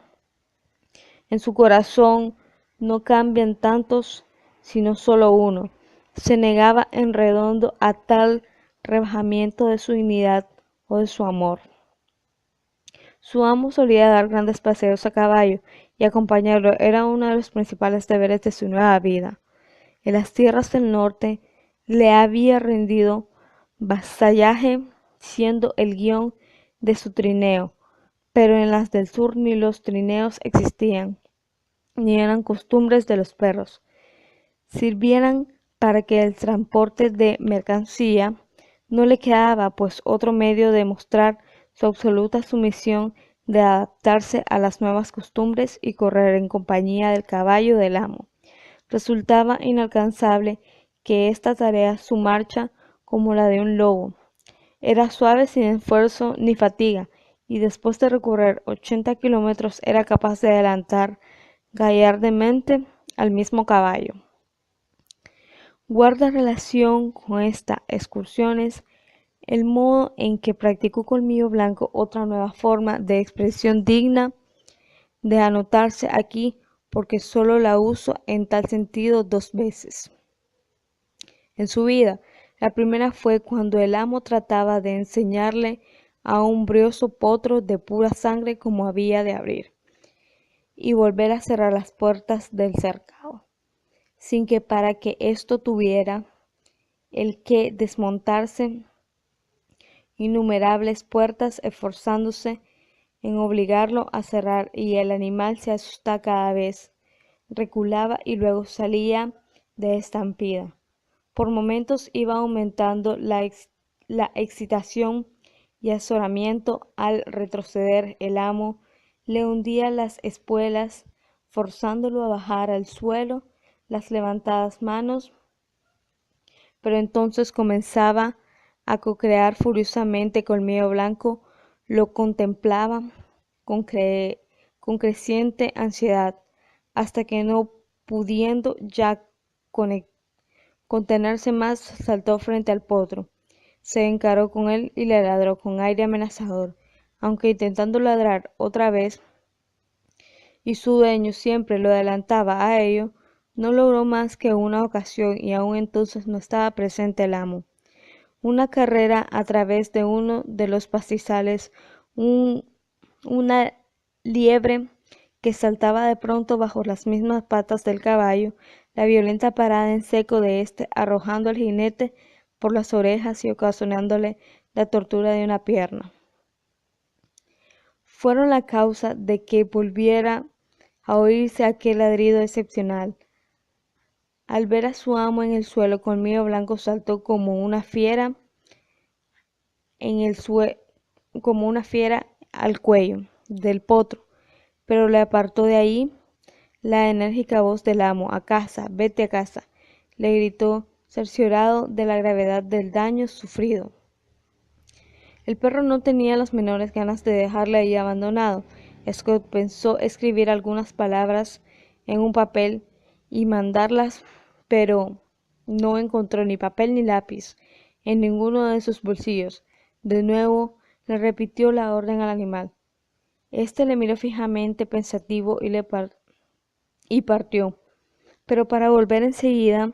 En su corazón no cambian tantos, sino solo uno. Se negaba en redondo a tal rebajamiento de su dignidad o de su amor. Su amo solía dar grandes paseos a caballo y acompañarlo era uno de los principales deberes de su nueva vida. En las tierras del norte le había rendido vasallaje, siendo el guión de su trineo, pero en las del sur ni los trineos existían, ni eran costumbres de los perros. Sirvieran para que el transporte de mercancía no le quedaba pues otro medio de mostrar su absoluta sumisión, de adaptarse a las nuevas costumbres y correr en compañía del caballo del amo. Resultaba inalcanzable que esta tarea su marcha como la de un lobo. Era suave sin esfuerzo ni fatiga, y después de recorrer 80 kilómetros era capaz de adelantar gallardamente al mismo caballo. Guarda relación con estas excursiones el modo en que practicó Colmillo Blanco otra nueva forma de expresión digna de anotarse aquí, porque solo la uso en tal sentido 2 veces en su vida. La primera fue cuando el amo trataba de enseñarle a un brioso potro de pura sangre cómo había de abrir y volver a cerrar las puertas del cercado, sin que para que esto tuviera el que desmontarse innumerables puertas, esforzándose en obligarlo a cerrar, y el animal se asustaba cada vez, reculaba y luego salía de estampida. Por momentos iba aumentando la excitación y azoramiento. Al retroceder, el amo le hundía las espuelas, forzándolo a bajar al suelo las levantadas manos, pero entonces comenzaba a cocrear furiosamente. Colmillo Blanco lo contemplaba con creciente ansiedad, hasta que no pudiendo ya contenerse más, saltó frente al potro, se encaró con él y le ladró con aire amenazador, aunque intentando ladrar otra vez, y su dueño siempre lo adelantaba a ello, no logró más que una ocasión, y aun entonces no estaba presente el amo. Una carrera a través de uno de los pastizales, una liebre que saltaba de pronto bajo las mismas patas del caballo, la violenta parada en seco de éste, arrojando al jinete por las orejas y ocasionándole la tortura de una pierna, fueron la causa de que volviera a oírse aquel ladrido excepcional. Al ver a su amo en el suelo, Colmillo Blanco saltó como una fiera al cuello del potro, pero le apartó de ahí la enérgica voz del amo. «A casa, vete a casa», le gritó, cerciorado de la gravedad del daño sufrido. El perro no tenía las menores ganas de dejarle allí abandonado. Scott pensó escribir algunas palabras en un papel y mandarlas, pero no encontró ni papel ni lápiz en ninguno de sus bolsillos. De nuevo le repitió la orden al animal. Este le miró fijamente, pensativo, y partió, pero para volver enseguida,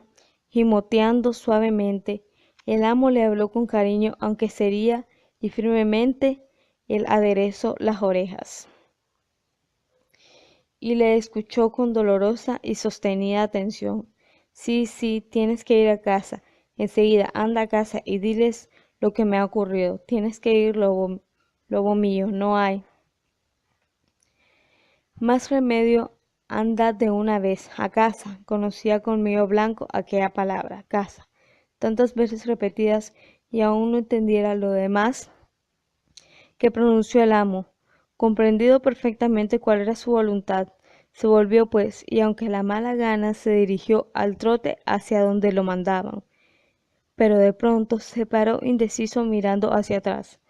gimoteando suavemente. El amo le habló con cariño, aunque seria y firmemente, el aderezo las orejas, y le escuchó con dolorosa y sostenida atención. «Sí, tienes que ir a casa, enseguida, anda a casa y diles lo que me ha ocurrido. Tienes que ir, lobo mío, no hay más remedio, anda de una vez a casa». Conocía Colmillo Blanco aquella palabra, casa, tantas veces repetidas, y aún no entendiera lo demás que pronunció el amo. Comprendido perfectamente cuál era su voluntad, se volvió pues, y aunque la mala gana, se dirigió al trote hacia donde lo mandaban. Pero de pronto se paró indeciso, mirando hacia atrás.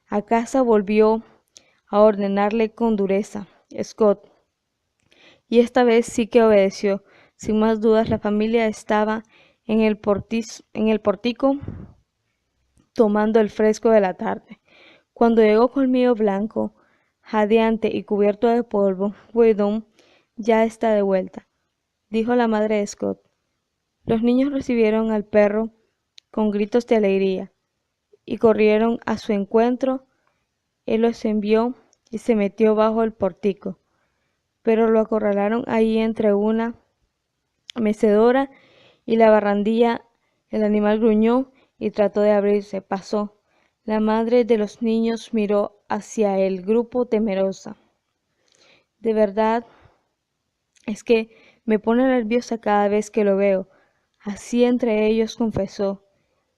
A casa volvió a ordenarle con dureza Scott, y esta vez sí que obedeció. Sin más dudas, la familia estaba en el pórtico tomando el fresco de la tarde, cuando llegó Colmillo Blanco, jadeante y cubierto de polvo. «Weedon ya está de vuelta», dijo la madre de Scott. Los niños recibieron al perro con gritos de alegría y corrieron a su encuentro. Él los envió y se metió bajo el pórtico, pero lo acorralaron allí entre una mecedora y la barandilla. El animal gruñó y trató de abrirse. Pasó. La madre de los niños miró hacia el grupo temerosa. «De verdad es que me pone nerviosa cada vez que lo veo», así entre ellos confesó,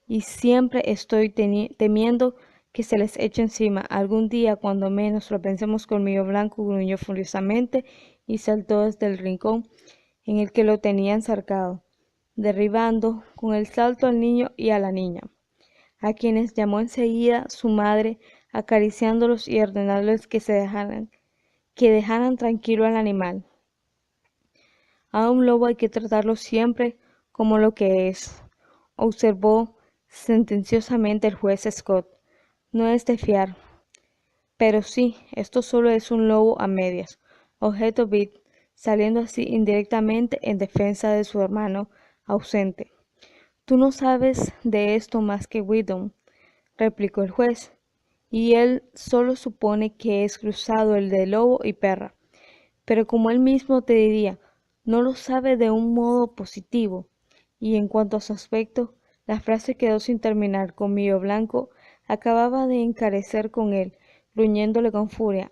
«y siempre estoy temiendo que se les eche encima. Algún día, cuando menos lo pensemos». Colmillo Blanco gruñó furiosamente y saltó desde el rincón en el que lo tenían cercado, derribando con el salto al niño y a la niña, a quienes llamó enseguida su madre, acariciándolos y ordenándoles que dejaran tranquilo al animal. «A un lobo hay que tratarlo siempre como lo que es», observó sentenciosamente el juez Scott. «No es de fiar». «Pero sí, esto solo es un lobo a medias», objetó Bit, saliendo así indirectamente en defensa de su hermano ausente. Tú no sabes de esto más que Weedon, replicó el juez, y él solo supone que es cruzado el de lobo y perra. Pero como él mismo te diría, no lo sabe de un modo positivo. Y en cuanto a su aspecto, la frase quedó sin terminar. Colmillo Blanco acababa de encarecer con él, gruñéndole con furia.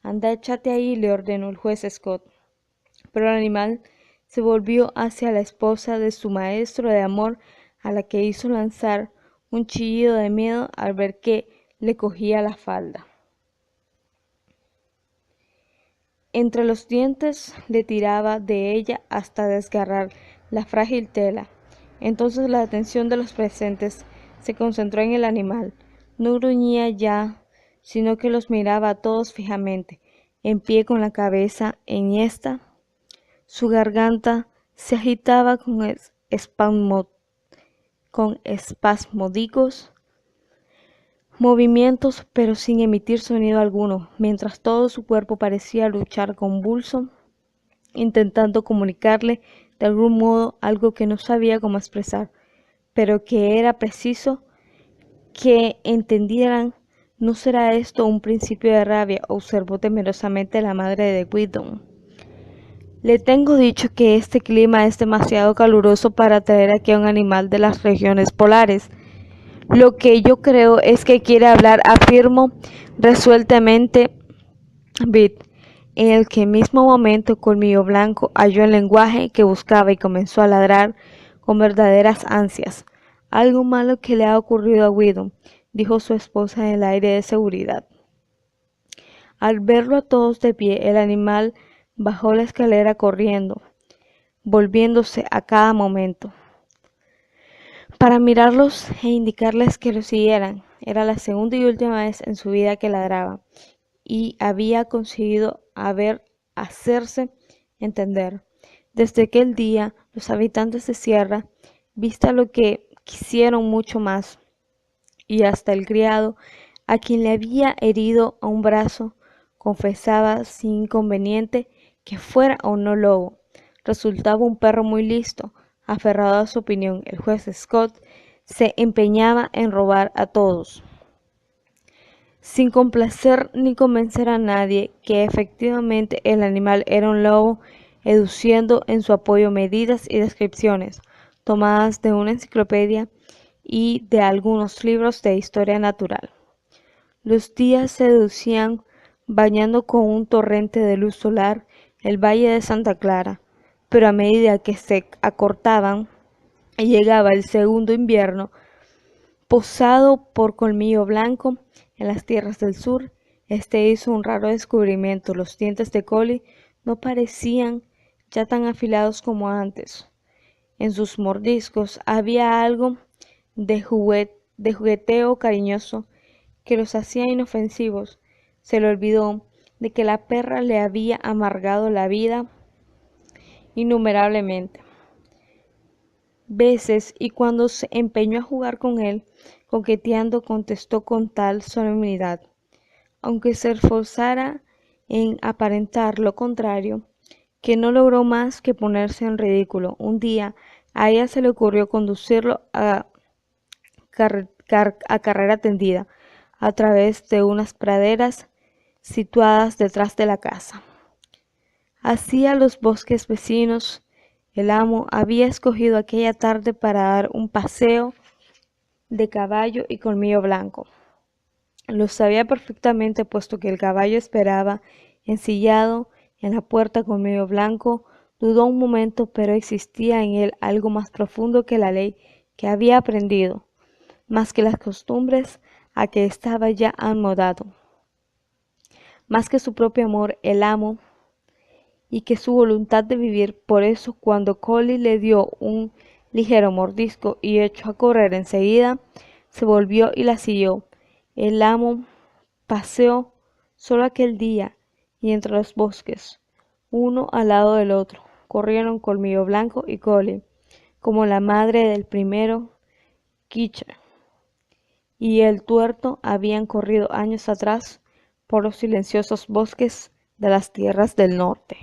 Anda, échate ahí, le ordenó el juez Scott. Pero el animal se volvió hacia la esposa de su maestro de amor, a la que hizo lanzar un chillido de miedo al ver que le cogía la falda. Entre los dientes le tiraba de ella hasta desgarrar la frágil tela. Entonces la atención de los presentes se concentró en el animal. No gruñía ya, sino que los miraba a todos fijamente, en pie con la cabeza enhiesta. Su garganta se agitaba con espasmódicos movimientos, pero sin emitir sonido alguno, mientras todo su cuerpo parecía luchar convulso, intentando comunicarle de algún modo algo que no sabía cómo expresar, pero que era preciso que entendieran. ¿No será esto un principio de rabia?, observó temerosamente la madre de Weedon. Le tengo dicho que este clima es demasiado caluroso para traer aquí a un animal de las regiones polares. Lo que yo creo es que quiere hablar, afirmó resueltamente Bit, en el que mismo momento Colmillo Blanco halló el lenguaje que buscaba y comenzó a ladrar con verdaderas ansias. Algo malo que le ha ocurrido a Weedon, dijo su esposa en el aire de seguridad. Al verlo a todos de pie, el animal bajó la escalera corriendo, volviéndose a cada momento para mirarlos e indicarles que lo siguieran. Era la segunda y última vez en su vida que ladraba, y había conseguido hacerse entender. Desde aquel día, los habitantes de Sierra, vista lo que quisieron mucho más, y hasta el criado, a quien le había herido a un brazo, confesaba sin inconveniente que fuera o no lobo, resultaba un perro muy listo. Aferrado a su opinión, el juez Scott se empeñaba en robar a todos, sin complacer ni convencer a nadie que efectivamente el animal era un lobo, educiendo en su apoyo medidas y descripciones tomadas de una enciclopedia y de algunos libros de historia natural. Los días se deducían bañando con un torrente de luz solar el valle de Santa Clara, pero a medida que se acortaban y llegaba el segundo invierno, posado por Colmillo Blanco en las tierras del sur, este hizo un raro descubrimiento. Los dientes de Collie no parecían ya tan afilados como antes. En sus mordiscos había algo de jugueteo cariñoso que los hacía inofensivos. Se le olvidó de que la perra le había amargado la vida innumerablemente veces, y cuando se empeñó a jugar con él, coqueteando, contestó con tal solemnidad, aunque se esforzara en aparentar lo contrario, que no logró más que ponerse en ridículo. Un día a ella se le ocurrió conducirlo a carrera tendida a través de unas praderas situadas detrás de la casa. Hacia los bosques vecinos, el amo había escogido aquella tarde para dar un paseo de caballo y Colmillo Blanco. Lo sabía perfectamente, puesto que el caballo esperaba ensillado en la puerta. Colmillo Blanco dudó un momento, pero existía en él algo más profundo que la ley que había aprendido, más que las costumbres a que estaba ya amodado, más que su propio amor, el amo, y que su voluntad de vivir. Por eso, cuando Collie le dio un ligero mordisco y echó a correr enseguida, se volvió y la siguió. El amo paseó solo aquel día, y entre los bosques, uno al lado del otro, corrieron Colmillo Blanco y Collie, como la madre del primero, Kitcher, y el tuerto habían corrido años atrás por los silenciosos bosques de las tierras del norte.